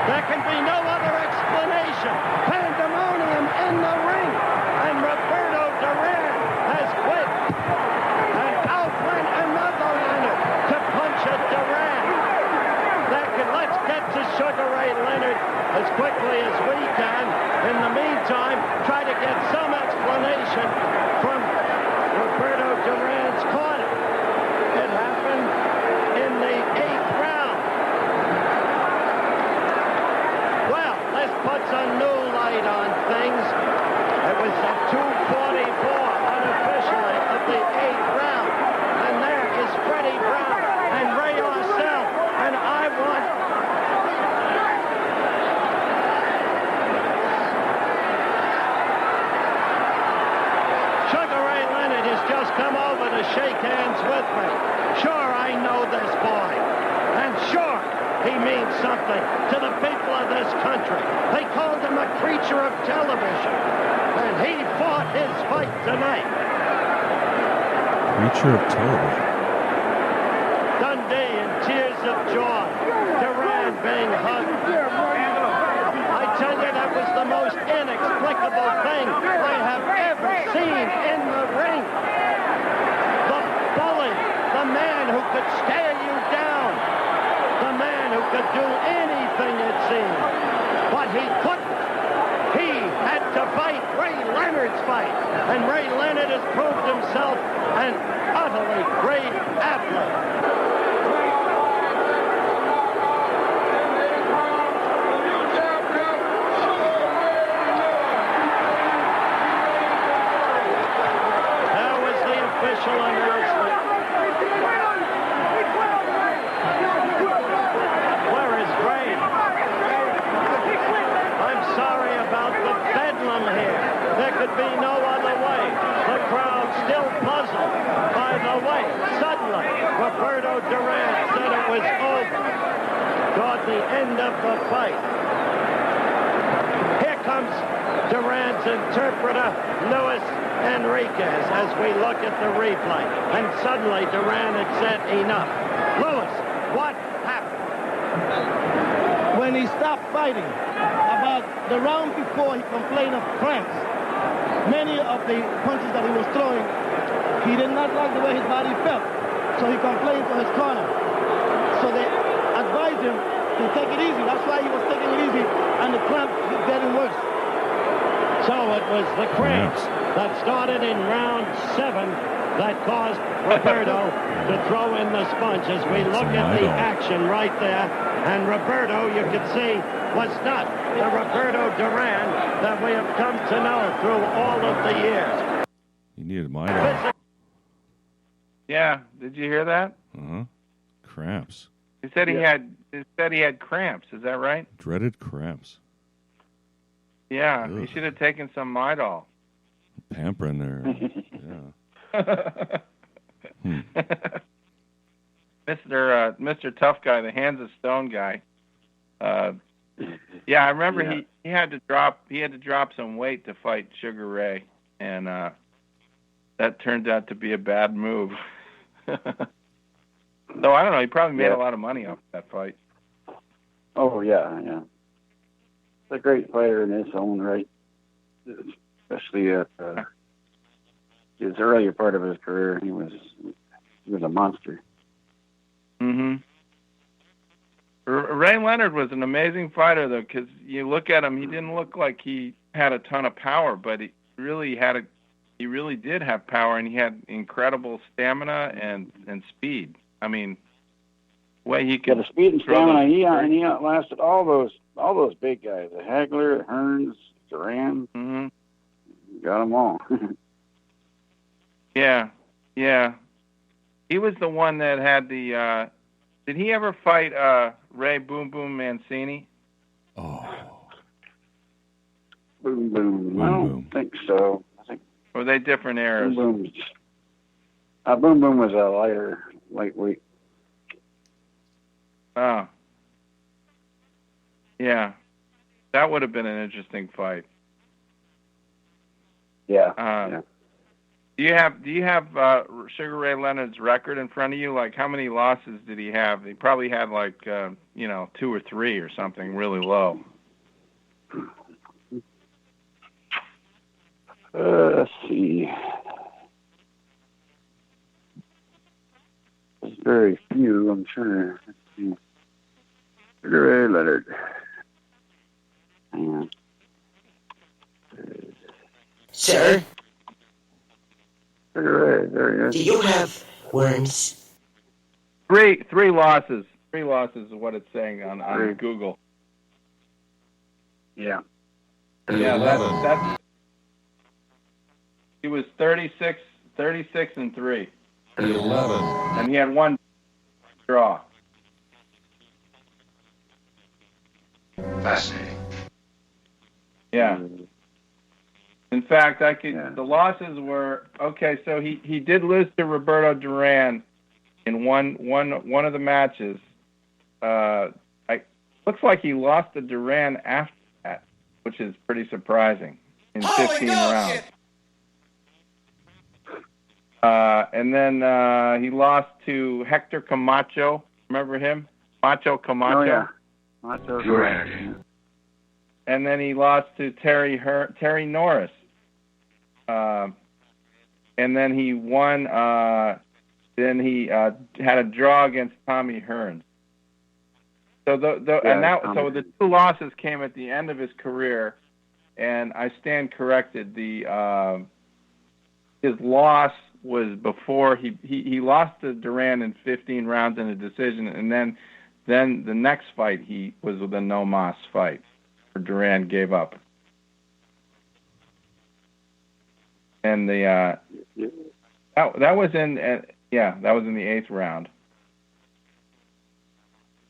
There can be no other explanation. Pandemonium in the ring, and Roberto Duran has quit. And out went another Leonard to punch at Duran. Let's get to Sugar Ray Leonard as quickly as we can. In the meantime, try to get some explanation from Roberto Duran's corner. It happened in the 8th round. Well, let's put some new light on things. It was at 2:44 unofficially of the 8th round. And there is Freddie Brown and Ray Orcel. And I want Sugar Ray Leonard has just come over to shake hands with me. Sure, I know this boy. And sure, he means something to the people of this country. They called him a creature of television. And he fought his fight tonight. Creature of television. Dundee in tears of joy. Duran being hugged. I tell you, that was the most inexplicable thing I have ever seen in the ring. The bully, the man who could stare you down, the man who could do anything, it seemed. But he couldn't. He had to fight Ray Leonard's fight. And Ray Leonard has proved himself an utterly great athlete. Official announcement. Where is Ray? I'm sorry about the bedlam here. There could be no other way. The crowd still puzzled by the way. Suddenly, Roberto Duran said it was over. Toward the end of the fight. Here comes Duran's interpreter, Luis Enriquez, as we look at the replay. And suddenly Duran had said enough. Luis, what happened? When he stopped fighting, about the round before, he complained of cramps. Many of the punches that he was throwing, he did not like the way his body felt. So he complained to his corner. encouraged him to take it easy. That's why he was taking it easy, and the cramp kept getting worse. So it was the cramps that started in round 7 that caused Roberto to throw in the sponge. As we look at the action right there, and Roberto, you can see, was not the Roberto Duran that we have come to know through all of the years. He needed my dog. Yeah, did you hear that? Uh-huh. Cramps. He said he had cramps. Is that right? Dreaded cramps. Yeah, Ugh. he should have taken some Midol. Pampering there. Yeah. Mr. Tough Guy, the Hands of Stone guy. Yeah, I remember he had to drop some weight to fight Sugar Ray, and that turned out to be a bad move. So I don't know. He probably made a lot of money off that fight. Oh yeah. He's a great fighter in his own right, especially at his earlier part of his career. He was a monster. Mm-hmm. Ray Leonard was an amazing fighter, though, because you look at him, he didn't look like he had a ton of power, but he really did have power, and he had incredible stamina and speed. I mean, the way he could. The speed and stamina, he outlasted all those big guys. The Hagler, Hearns, Duran. Mm-hmm. Got them all. Yeah. He was the one that had the. Did he ever fight Ray Boom Boom Mancini? Oh. Boom Boom. I don't think so. Or were they different eras? Boom Boom was a lightweight. Oh. Yeah. That would have been an interesting fight. Yeah. Do you have Sugar Ray Leonard's record in front of you? Like, how many losses did he have? He probably had 2 or 3 or something really low. Let's see. There's very few, I'm sure. Let's see. Sugar Ray Leonard. Hang on. Sir? Sugar Ray, there he is. Do you have worms? Three losses. 3 losses is what it's saying on Google. Yeah. Yeah, that's he was 36 and 3. 11. And he had 1 draw. Fascinating. Yeah. In fact, the losses were okay. So he did lose to Roberto Duran in one of the matches. Looks like he lost to Duran after that, which is pretty surprising, in 15 rounds. And then he lost to Hector Camacho. Remember him? Macho Camacho. Oh yeah. Macho Camacho. And then he lost to Terry Norris. And then he won. Then he had a draw against Tommy Hearns. So so the 2 losses came at the end of his career, and I stand corrected. His loss was before he lost to Duran in 15 rounds in a decision, and then the next fight he was with a no mas fight. Duran gave up, and that was in the 8th round.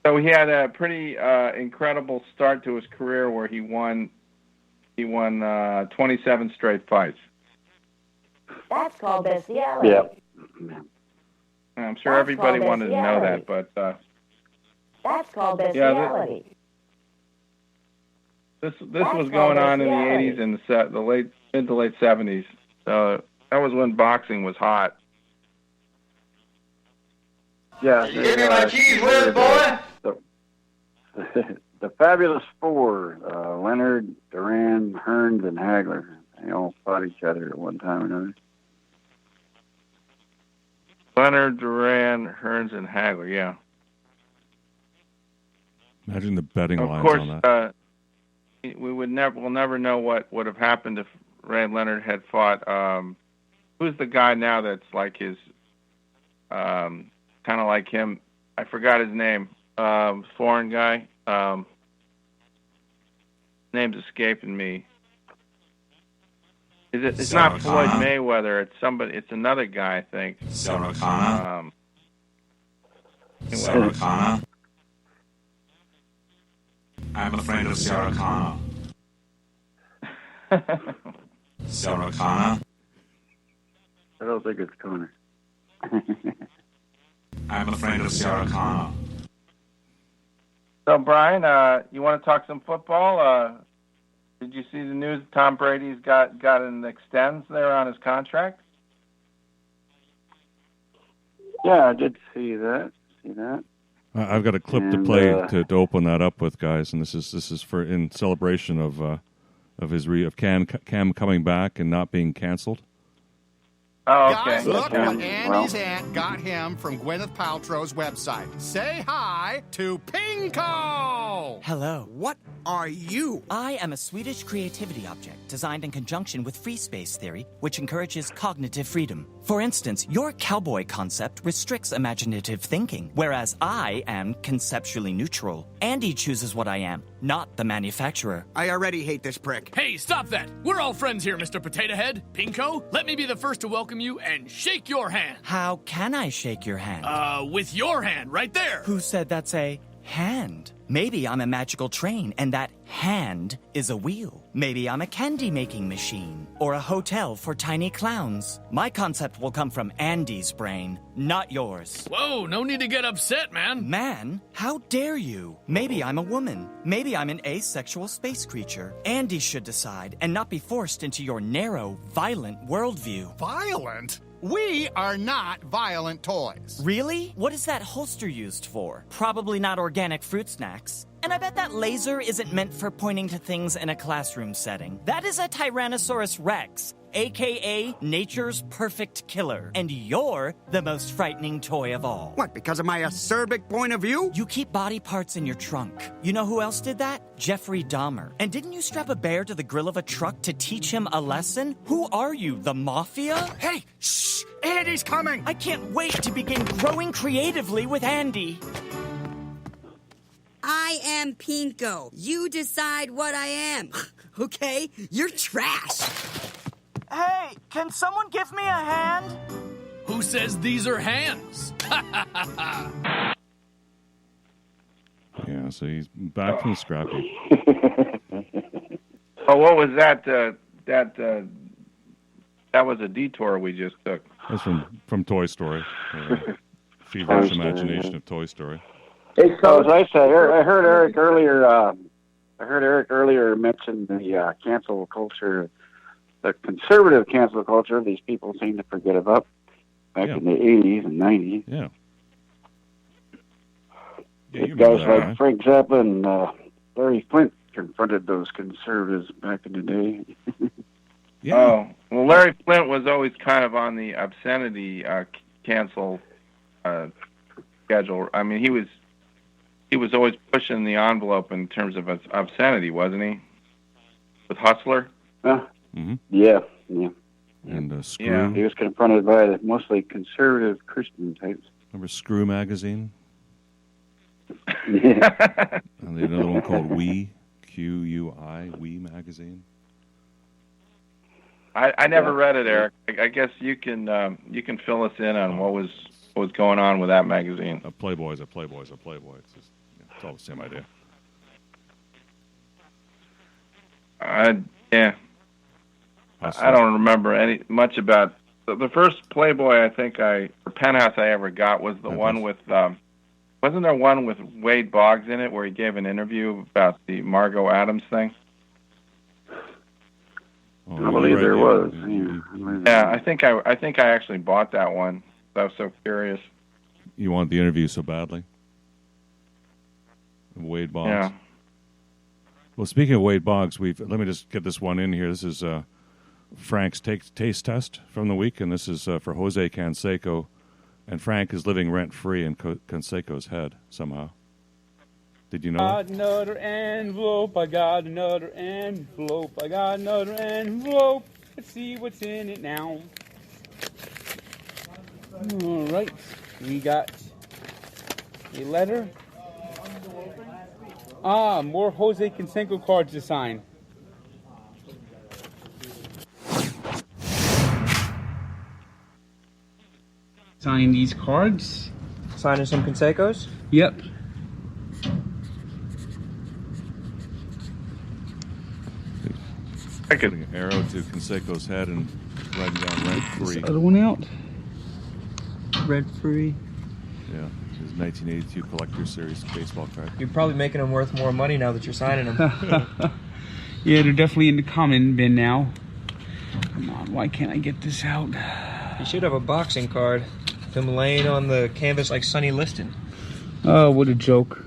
So he had a pretty incredible start to his career where he won 27 straight fights. That's called bestiality. Yeah. I'm sure everybody wanted to know that, but that's called bestiality. This was going on in the 80s and the mid to late 70s. So that was when boxing was hot. Yeah. Give me my keys with, boy. The Fabulous Four: Leonard, Duran, Hearns, and Hagler. They all fought each other at one time or another. Leonard, Duran, Hearns, and Hagler. Yeah. Imagine the betting Of lines course, on that. we'll never know what would have happened if Ray Leonard had fought. Who's the guy now that's like his, kind of like him? I forgot his name. Foreign guy. Name's escaping me. It's not Floyd Mayweather. It's somebody. It's another guy, I think. Sarah Connor. Sarah Connor. I'm a friend of Sarah Connor. Sarah Connor. I don't think it's Connor. I'm a friend of Sarah Connor. So, Brian, you want to talk some football? Did you see the news? Tom Brady's got an extends there on his contract. Yeah, I did see that. I've got a clip to play to open that up with, guys, and this is for in celebration of Cam coming back and not being canceled. Oh, okay. Guys, look what Andy's aunt got him from Gwyneth Paltrow's website. Say hi to Pinko! Hello. What are you? I am a Swedish creativity object designed in conjunction with free space theory, which encourages cognitive freedom. For instance, your cowboy concept restricts imaginative thinking, whereas I am conceptually neutral. Andy chooses what I am, not the manufacturer. I already hate this prick. Hey, stop that. We're all friends here, Mr. Potato Head. Pinko, let me be the first to welcome you and shake your hand. How can I shake your hand? With your hand right there. Who said that's a hand? Maybe I'm a magical train and that hand is a wheel. Maybe I'm a candy-making machine or a hotel for tiny clowns. My concept will come from Andy's brain, not yours. Whoa, no need to get upset, man. Man? How dare you? Maybe I'm a woman. Maybe I'm an asexual space creature. Andy should decide and not be forced into your narrow, violent worldview. Violent? We are not violent toys. Really? What is that holster used for? Probably not organic fruit snacks. And I bet that laser isn't meant for pointing to things in a classroom setting. That is a Tyrannosaurus Rex, a.k.a. nature's perfect killer. And you're the most frightening toy of all. What, because of my acerbic point of view? You keep body parts in your trunk. You know who else did that? Jeffrey Dahmer. And didn't you strap a bear to the grill of a truck to teach him a lesson? Who are you, the mafia? Hey, shh! Andy's coming! I can't wait to begin growing creatively with Andy. I am Pinko. You decide what I am. Okay? You're trash. Hey, can someone give me a hand? Who says these are hands? Yeah, so he's back from Scrappy. Oh, what was that? That was a detour we just took. That's from Toy Story. Feverish imagination of Toy Story. Hey, so as I said, I heard Eric earlier. I heard Eric earlier mention the cancel culture, the conservative cancel culture. These people seem to forget about back in the 80s and 90s. Yeah. Guys like Frank Zappa and Larry Flint confronted those conservatives back in the day. Yeah. Oh, well, Larry Flint was always kind of on the obscenity cancel schedule. I mean, he was always pushing the envelope in terms of obscenity, wasn't he? With Hustler. Yeah. And Screw. Yeah, he was confronted by the mostly conservative Christian types. Remember Screw magazine? Yeah. And they had another one called We, Q-U-I, We magazine. I never read it, Eric. I guess you can fill us in on what was going on with that magazine. A Playboy's a Playboy's a Playboy. It's just it's all the same idea. Yeah. I don't remember much about the first Playboy. I think or Penthouse I ever got was the one with. Wasn't there one with Wade Boggs in it where he gave an interview about the Margot Adams thing? I believe there was. Yeah, I think I actually bought that one. I was so curious. You wanted the interview so badly? Wade Boggs. Yeah. Well, speaking of Wade Boggs, let me just get this one in here. This is Frank's taste test from the week, and this is for Jose Canseco. And Frank is living rent-free in Canseco's head somehow. Did you know that? Got another envelope. I got another envelope. I got another envelope. Let's see what's in it now. All right. We got a letter. More Jose Canseco cards to sign. Sign these cards. Signing some Cansecos? Yep. Putting an arrow to Canseco's head and writing down rent-free. This other one out. Rent-free. Yeah, his 1982 Collector Series baseball card. You're probably making them worth more money now that you're signing them. Yeah, they're definitely in the common bin now. Come on, why can't I get this out? You should have a boxing card. Him laying on the canvas like Sonny Liston. Oh, what a joke.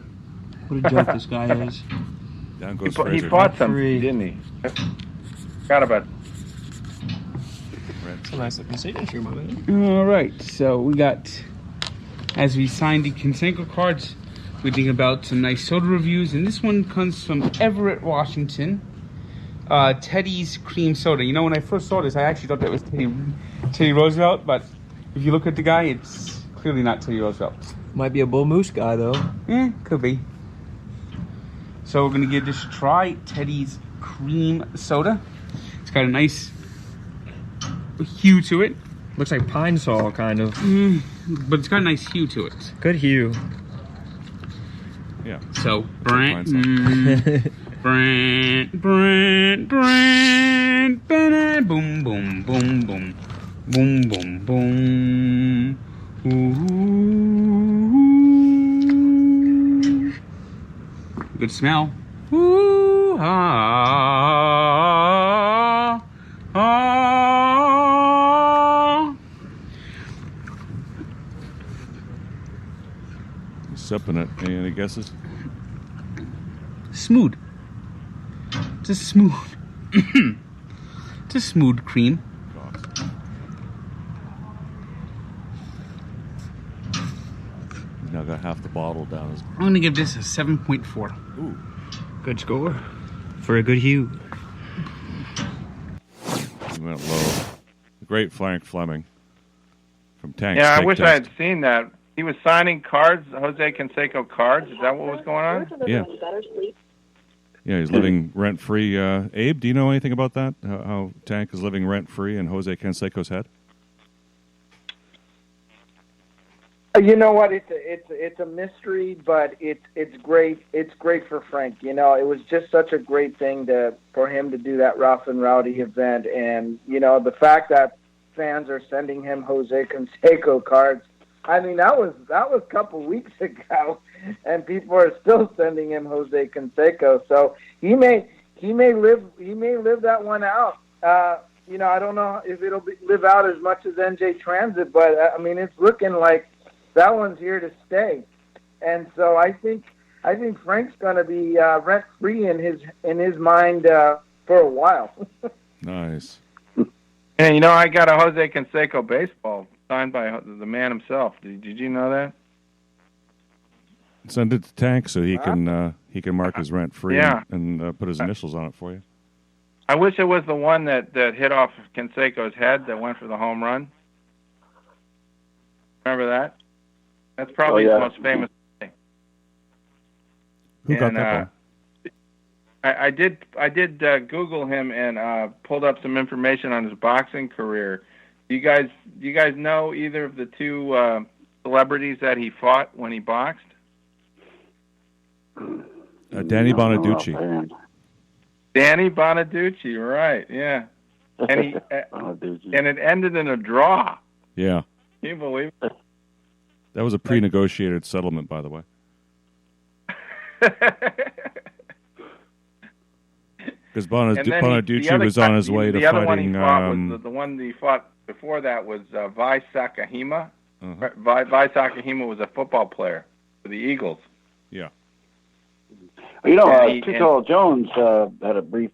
What a joke this guy is. Down goes He Fraser. fought somebody, didn't he? Forgot about That's a nice looking signature, my man. All right, so we got, as we signed the Canseco cards, we think about some nice soda reviews, and this one comes from Everett, Washington. Teddy's cream soda. You know, when I first saw this, I actually thought that was Teddy Roosevelt, but if you look at the guy, it's clearly not Teddy Roosevelt. Might be a Bull Moose guy, though. Could be. So we're going to give this a try. Teddy's cream soda. It's got a nice hue to it. Looks like pine sol, kind of. But it's got a nice hue to it. Good hue. Yeah. So, Brent, boom, boom, boom, boom, boom, boom, boom. Ooh. Good smell. Ooh, ah, ah. Sipping it. Any guesses? Smooth. It's a smooth. It's a smooth cream. He's now got half the bottle down. I'm going to give this a 7.4. Ooh. Good score. For a good hue. He went low. The great Frank Fleming from Tank. Yeah, I Steak wish Test. I had seen that. He was signing cards, Jose Canseco cards. Is that what was going on? Yeah. Yeah, he's living rent-free. Abe, do you know anything about that? How Tank is living rent-free in Jose Canseco's head? You know what? It's a mystery, but it's great. It's great for Frank. You know, it was just such a great thing for him to do that Rough and Rowdy event, and you know the fact that fans are sending him Jose Canseco cards. I mean, that was a couple weeks ago, and people are still sending him Jose Canseco. So he may live that one out. You know, I don't know if it'll live out as much as NJ Transit, but I mean, it's looking like that one's here to stay. And so I think Frank's going to be rent free in his mind for a while. Nice. And you know, I got a Jose Canseco baseball signed by the man himself. Did you know that? Send it to Tank so he can mark his rent free and put his initials on it for you. I wish it was the one that hit off Canseco's head that went for the home run. Remember that? That's probably his most famous thing. Who got that one? I did Google him and pulled up some information on his boxing career. You guys know either of the two celebrities that he fought when he boxed? Danny Bonaducci. Danny Bonaducci, right? Yeah, and he and it ended in a draw. Yeah. Can you believe it? That was a pre-negotiated settlement, by the way. Because Bonaducci was on his way to the other fighting. One he fought was the one he fought before that was Vi Sakahima. Uh-huh. Vi Sakahima was a football player for the Eagles. Yeah. You know, Too Tall Jones had a brief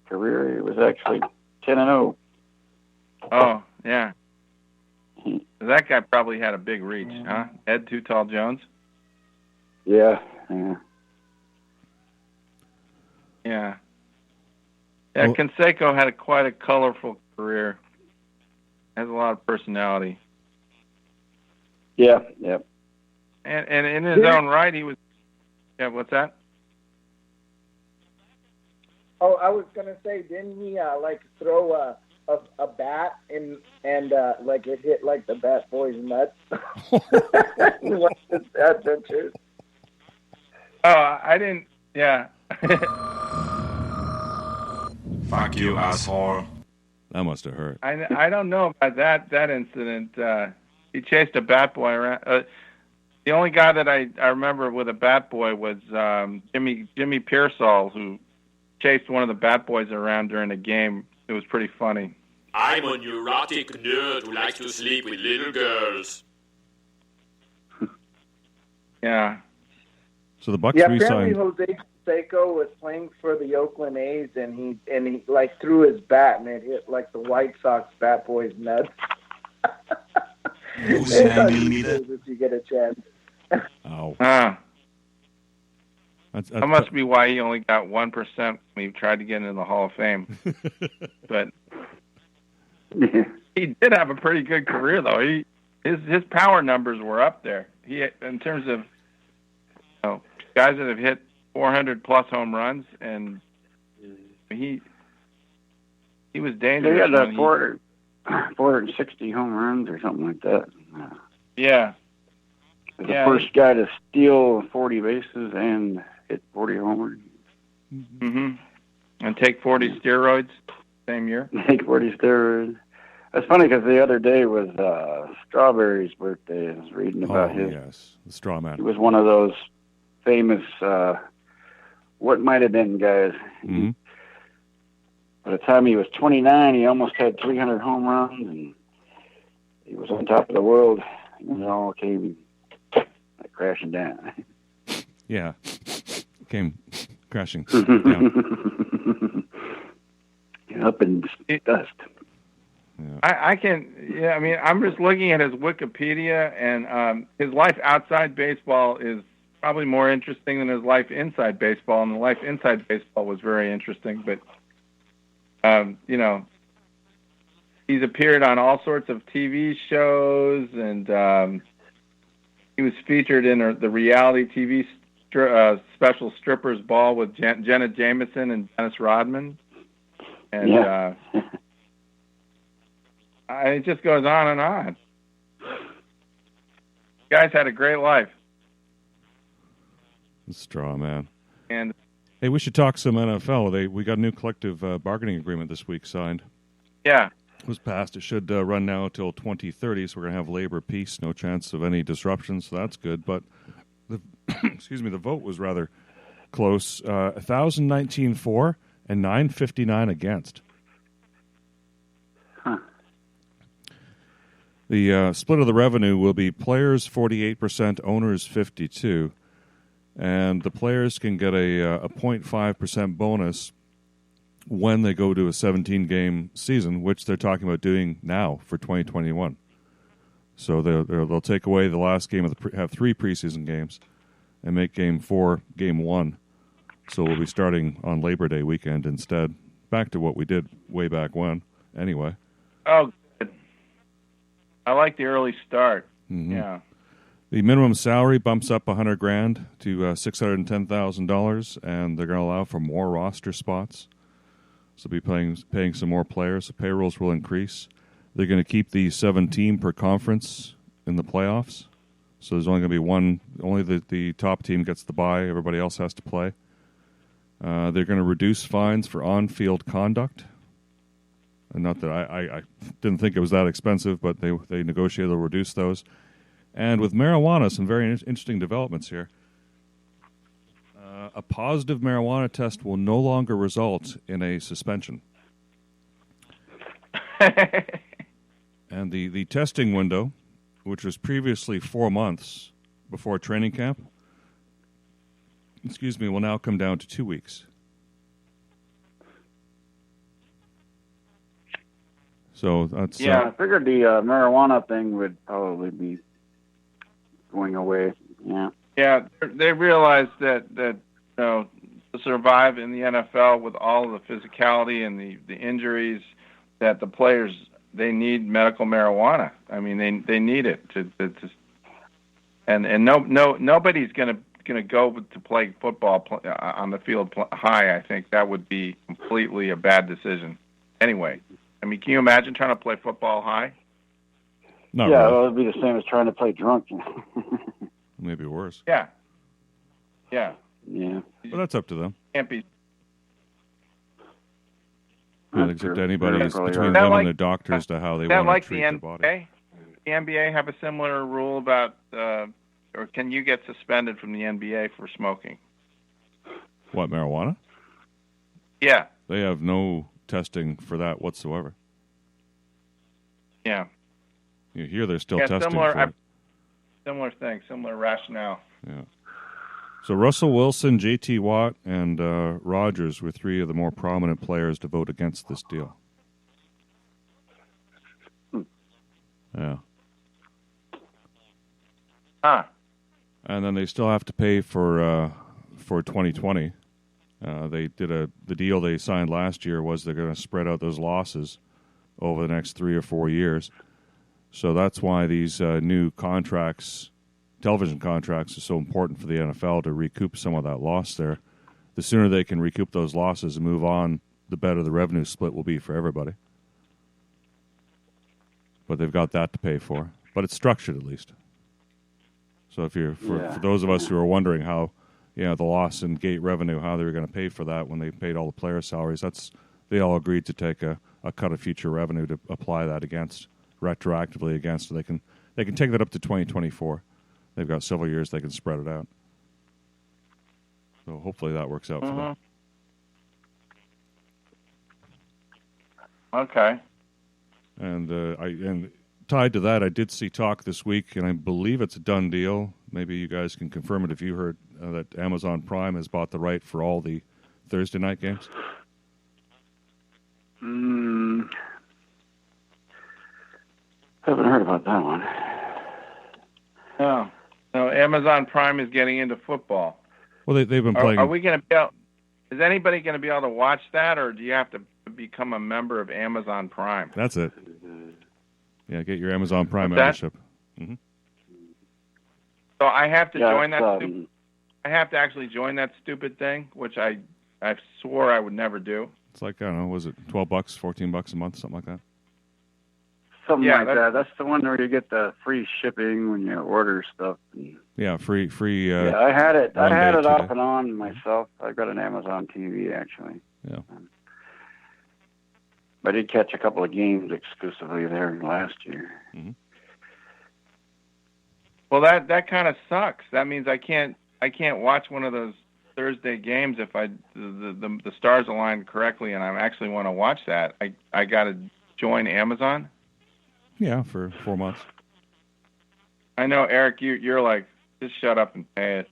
career. He was actually 10-0. Oh, yeah. That guy probably had a big reach, huh? Ed Too Tall Jones? Yeah. Yeah. Yeah, Canseco had quite a colorful career. Has a lot of personality. Yeah. And in his own right, he was. Yeah, what's that? Oh, I was gonna say, didn't he throw a bat and it hit like the Bat Boy's nuts? What's his adventures? Oh, I didn't. Yeah. Fuck you, asshole. That must have hurt. I don't know about that incident. He chased a Bat Boy around. The only guy that I remember with a Bat Boy was Jimmy Pearsall, who chased one of the Bat Boys around during a game. It was pretty funny. I'm a neurotic nerd who likes to sleep with little girls. Yeah. So the Bucks apparently re-signed. Jose Canseco was playing for the Oakland A's, and he threw his bat, and it hit like the White Sox Bat Boy's nuts. If you get a chance. Oh. That must be why he only got 1% when he tried to get into the Hall of Fame. But he did have a pretty good career, though. His power numbers were up there. He, in terms of guys that have hit 400 plus home runs, and he was dangerous. He had that 460 home runs or something like that. Yeah. The first guy to steal 40 bases and hit 40 homers. Mm-hmm. And take 40 steroids same year. Take 40 steroids. That's funny because the other day was Strawberry's birthday. I was reading about his. Yes, the straw man. He was one of those famous what might have been guys. Mm-hmm. By the time he was 29, he almost had 300 home runs, and he was on top of the world. And it all came crashing down. Yeah, came crashing down. Up in dust. Yeah. I mean, I'm just looking at his Wikipedia, and his life outside baseball is probably more interesting than his life inside baseball, and the life inside baseball was very interesting, but he's appeared on all sorts of TV shows, and he was featured in the reality TV special Strippers Ball with Jenna Jameson and Dennis Rodman. And it just goes on and on. Guy's had a great life. Straw man. And hey, we should talk some NFL. We got a new collective bargaining agreement this week signed. Yeah. It was passed. It should run now until 2030, so we're going to have labor peace, no chance of any disruptions, so that's good. But, the vote was rather close. 1,019 for and 959 against. Huh. The split of the revenue will be players 48%, owners 52%. And the players can get a 0.5% bonus when they go to a 17-game season, which they're talking about doing now for 2021. So they'll take away the last game of have 3 preseason games and make Game 4 Game 1. So we'll be starting on Labor Day weekend instead. Back to what we did way back when, anyway. Oh, good. I like the early start. Mm-hmm. Yeah. The minimum salary bumps up $100,000 to $610,000, and they're going to allow for more roster spots. So they'll be paying some more players. The payrolls will increase. They're going to keep the 7-team per conference in the playoffs. So there's only going to be one. Only the top team gets the bye. Everybody else has to play. They're going to reduce fines for on-field conduct. And not that I didn't think it was that expensive, but they negotiated to reduce those. And with marijuana, some very interesting developments here. A positive marijuana test will no longer result in a suspension. And the testing window, which was previously 4 months before training camp, will now come down to 2 weeks. So that's... I figured the marijuana thing would probably be going away. Yeah. Yeah, they realized that to survive in the NFL with all of the physicality and the injuries that the players, they need medical marijuana. I mean, they need it and nobody's going to go to play football on the field high. I think that would be completely a bad decision. Anyway, I mean, can you imagine trying to play football high? Not yeah, really. well, it'd be the same as trying to play drunk. Maybe worse. Yeah. Yeah. Yeah. But that's up to them. Can't be. Yeah, it's up to anybody That's between really them right. and the doctors to how they Is that want like to treat the their body. NBA? The NBA have a similar rule about, or can you get suspended from the NBA for smoking? What, marijuana? Yeah. They have no testing for that whatsoever. Yeah. You hear they're still Yeah, testing similar. for it. Similar thing, similar rationale. Yeah. So Russell Wilson, J.T. Watt, and Rodgers were three of the more prominent players to vote against this deal. Yeah. Huh. And then they still have to pay for 2020. They did the deal they signed last year was they're going to spread out those losses over the next 3 or 4 years. So that's why these new contracts, television contracts, are so important for the NFL to recoup some of that loss there. The sooner they can recoup those losses and move on, the better the revenue split will be for everybody. But they've got that to pay for. But it's structured at least. So if you're for those of us who are wondering how, the loss in gate revenue, how they were going to pay for that when they paid all the player salaries, they all agreed to take a cut of future revenue to apply that against, retroactively against. So they can take that up to 2024. They've got several years they can spread it out. So hopefully that works out for them. Okay. And tied to that, I did see talk this week, and I believe it's a done deal. Maybe you guys can confirm it if you heard that Amazon Prime has bought the right for all the Thursday night games. Haven't heard about that one. No. No, Amazon Prime is getting into football. Well, they've been playing. Are we going to be able? Is anybody going to be able to watch that, or do you have to become a member of Amazon Prime? That's it. Yeah, get your Amazon Prime membership. Mm-hmm. So I have to join that. I have to actually join that stupid thing, which I swore I would never do. It's like, I don't know, was it $12, $14 a month, something like that? Something like that. That's the one where you get the free shipping when you order stuff. Yeah, free. Yeah, I had it. I had it off and on myself. I've got an Amazon TV actually. Yeah. I did catch a couple of games exclusively there last year. Mm-hmm. Well, that kind of sucks. That means I can't watch one of those Thursday games if the stars align correctly and I actually want to watch that. I got to join Amazon. Yeah, for 4 months. I know, Eric. You're like, just shut up and pay it.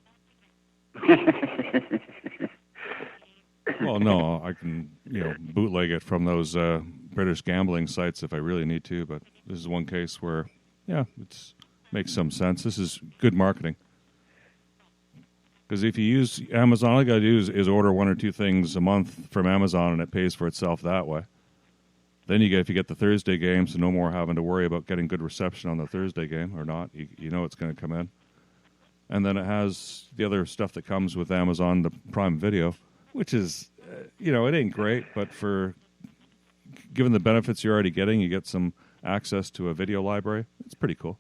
Well, no, I can bootleg it from those British gambling sites if I really need to. But this is one case where, it makes some sense. This is good marketing. Because if you use Amazon, all you got to do is order 1 or 2 things a month from Amazon, and it pays for itself that way. Then if you get the Thursday game, so no more having to worry about getting good reception on the Thursday game or not. You know it's going to come in. And then it has the other stuff that comes with Amazon, the Prime Video, which is, it ain't great, but given the benefits you're already getting, you get some access to a video library. It's pretty cool.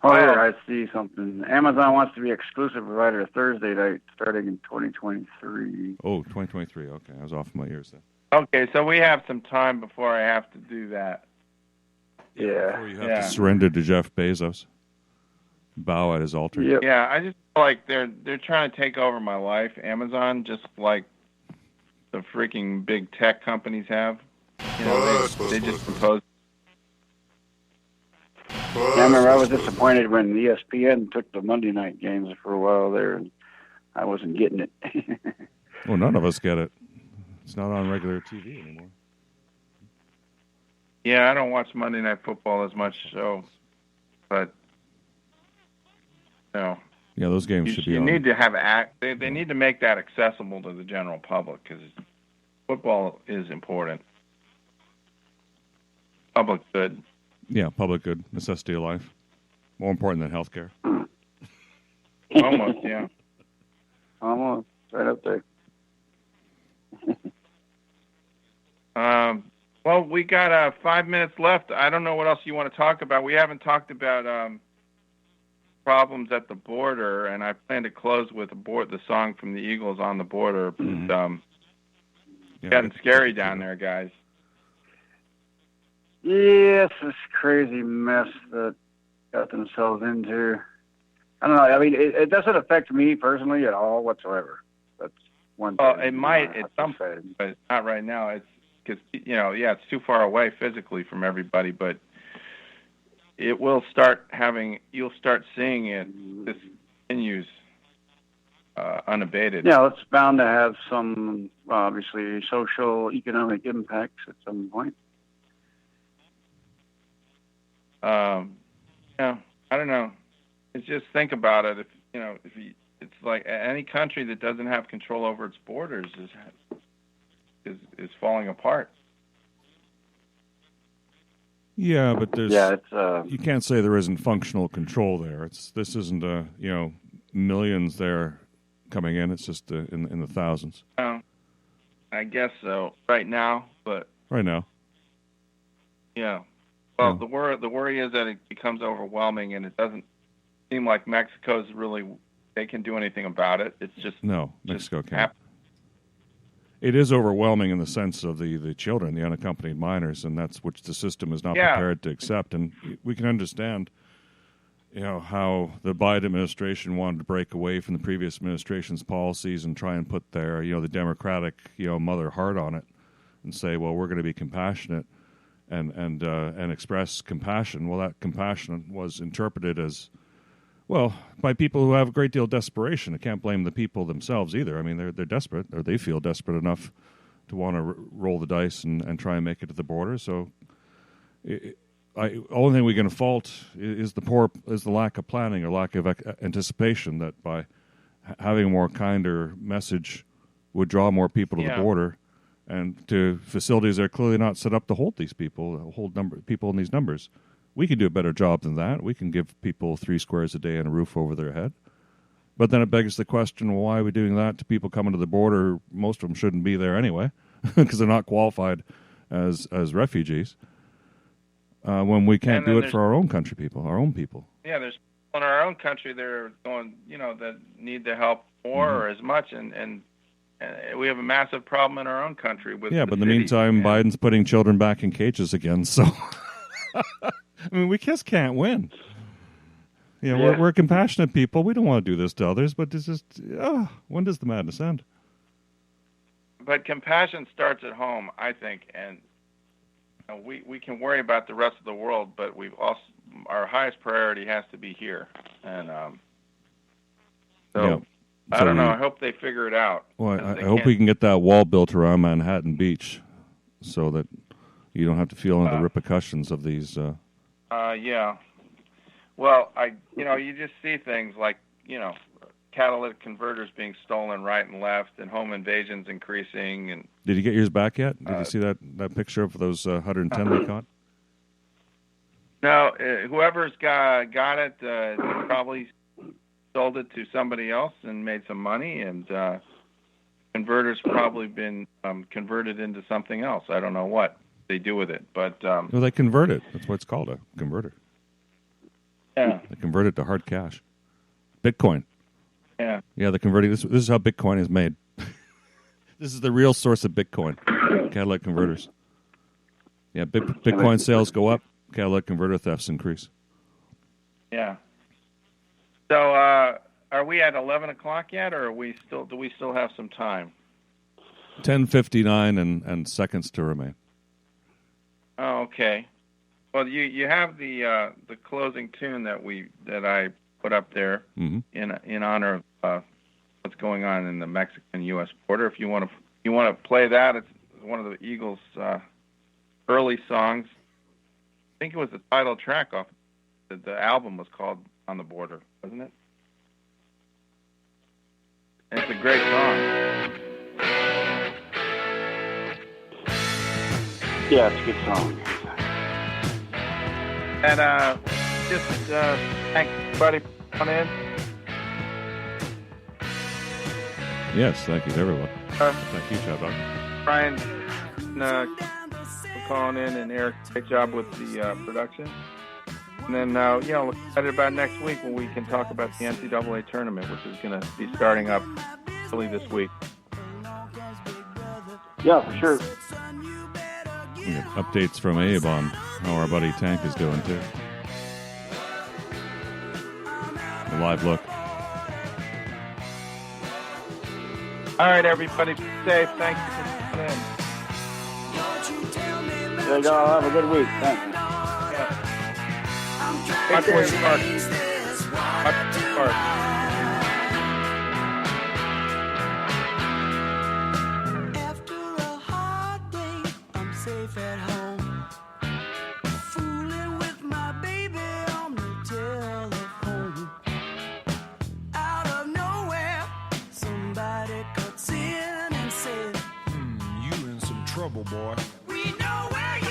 Oh, here, I see something. Amazon wants to be exclusive provider of Thursday night starting in 2023. Oh, 2023. Okay, I was off my ears then. Okay, so we have some time before I have to do that. Yeah. Before you have to surrender to Jeff Bezos. Bow at his altar. Yep. Yeah, I just feel like they're trying to take over my life. Amazon, just like the freaking big tech companies have. They just impose. I remember I was disappointed when ESPN took the Monday night games for a while there, and I wasn't getting it. Well, none of us get it. It's not on regular TV anymore. Yeah, I don't watch Monday Night Football as much, but no. Yeah, those games should be You on. need to have they need to make that accessible to the general public because football is important. Public good. Yeah, public good, necessity of life. More important than healthcare. Almost, yeah. Almost. Right up there. Well, we got 5 minutes left. I don't know what else you want to talk about. We haven't talked about problems at the border, and I plan to close with the song from the Eagles, On the Border. Mm-hmm. Getting scary down there, guys. Yes, this crazy mess that got themselves into. I don't know. I mean, it doesn't affect me personally at all whatsoever. That's one thing. Well, it might at some point, but not right now. It's because, it's too far away physically from everybody, but it will start you'll start seeing it. This continues unabated. Yeah, it's bound to have some, obviously, social, economic impacts at some point. I don't know. It's just think about it. It's like any country that doesn't have control over its borders is falling apart. Yeah, but there's it's you can't say there isn't functional control there. This isn't millions there coming in. It's just in the thousands. I guess so right now, but right now. Yeah. Well, the worry is that it becomes overwhelming, and it doesn't seem like they can do anything about it. It's just Mexico can't. It is overwhelming in the sense of the children, the unaccompanied minors, and that's which the system is not prepared to accept. And we can understand, how the Biden administration wanted to break away from the previous administration's policies and try and put their, the Democratic, mother heart on it, and say, well, we're going to be compassionate. And express compassion. Well, that compassion was interpreted as, by people who have a great deal of desperation. I can't blame the people themselves either. I mean, they're desperate, or they feel desperate enough to want to roll the dice and try and make it to the border. So, only thing we can fault is the lack of planning or lack of anticipation that by having a more kinder message would draw more people to the border. And to facilities that are clearly not set up to hold these people, people in these numbers. We can do a better job than that. We can give people 3 squares a day and a roof over their head. But then it begs the question, well, why are we doing that to people coming to the border? Most of them shouldn't be there anyway because they're not qualified as refugees when we can't do it for our own country people, our own people. Yeah, there's people in our own country that are going, that need the help more or as much, and we have a massive problem in our own country with. Yeah, but in the meantime, Biden's putting children back in cages again. So, I mean, we just can't win. We're compassionate people. We don't want to do this to others, but it's just, when does the madness end? But compassion starts at home, I think, and we can worry about the rest of the world, but our highest priority has to be here, and So I don't know. I hope they figure it out. Well, I hope we can get that wall built around Manhattan Beach so that you don't have to feel the repercussions of these. Yeah. Well, you just see things like, catalytic converters being stolen right and left and home invasions increasing. And did you get yours back yet? Did you see that picture of those 110 they caught? No. Whoever's got it probably sold it to somebody else and made some money, and converter's probably been converted into something else. I don't know what they do with it, but they convert it. That's what it's called, a converter. Yeah, they convert it to hard cash, Bitcoin. Yeah, they're converting this. This is how Bitcoin is made. This is the real source of Bitcoin. Catalytic converters. Yeah, Bitcoin sales go up. Catalytic converter thefts increase. Yeah. So, are we at 11 o'clock yet, or do we still have some time? 10:59 and seconds to remain. Oh, okay. Well, you have the closing tune that I put up there in honor of what's going on in the Mexican-U.S. border. If you want to play that, it's one of the Eagles' early songs. I think it was the title track off the album was called On the Border, wasn't it? It's a great song. Yeah, it's a good song. And just thank everybody for coming in. Yes, thank you to everyone. Thank you, ChabDog. Brian for calling in, and Eric, great job with the production. And then, look excited about next week when we can talk about the NCAA tournament, which is going to be starting up early this week. Yeah, for sure. We get updates from Abe on how our buddy Tank is doing, too. A live look. All right, everybody, be safe. Thank you for coming in. There you go. Have a good week. Thanks. Watch where you park. Watch where you park. After a hard day, I'm safe at home. Fooling with my baby on the telephone. Out of nowhere, somebody cuts in and said, you in some trouble, boy. we know where you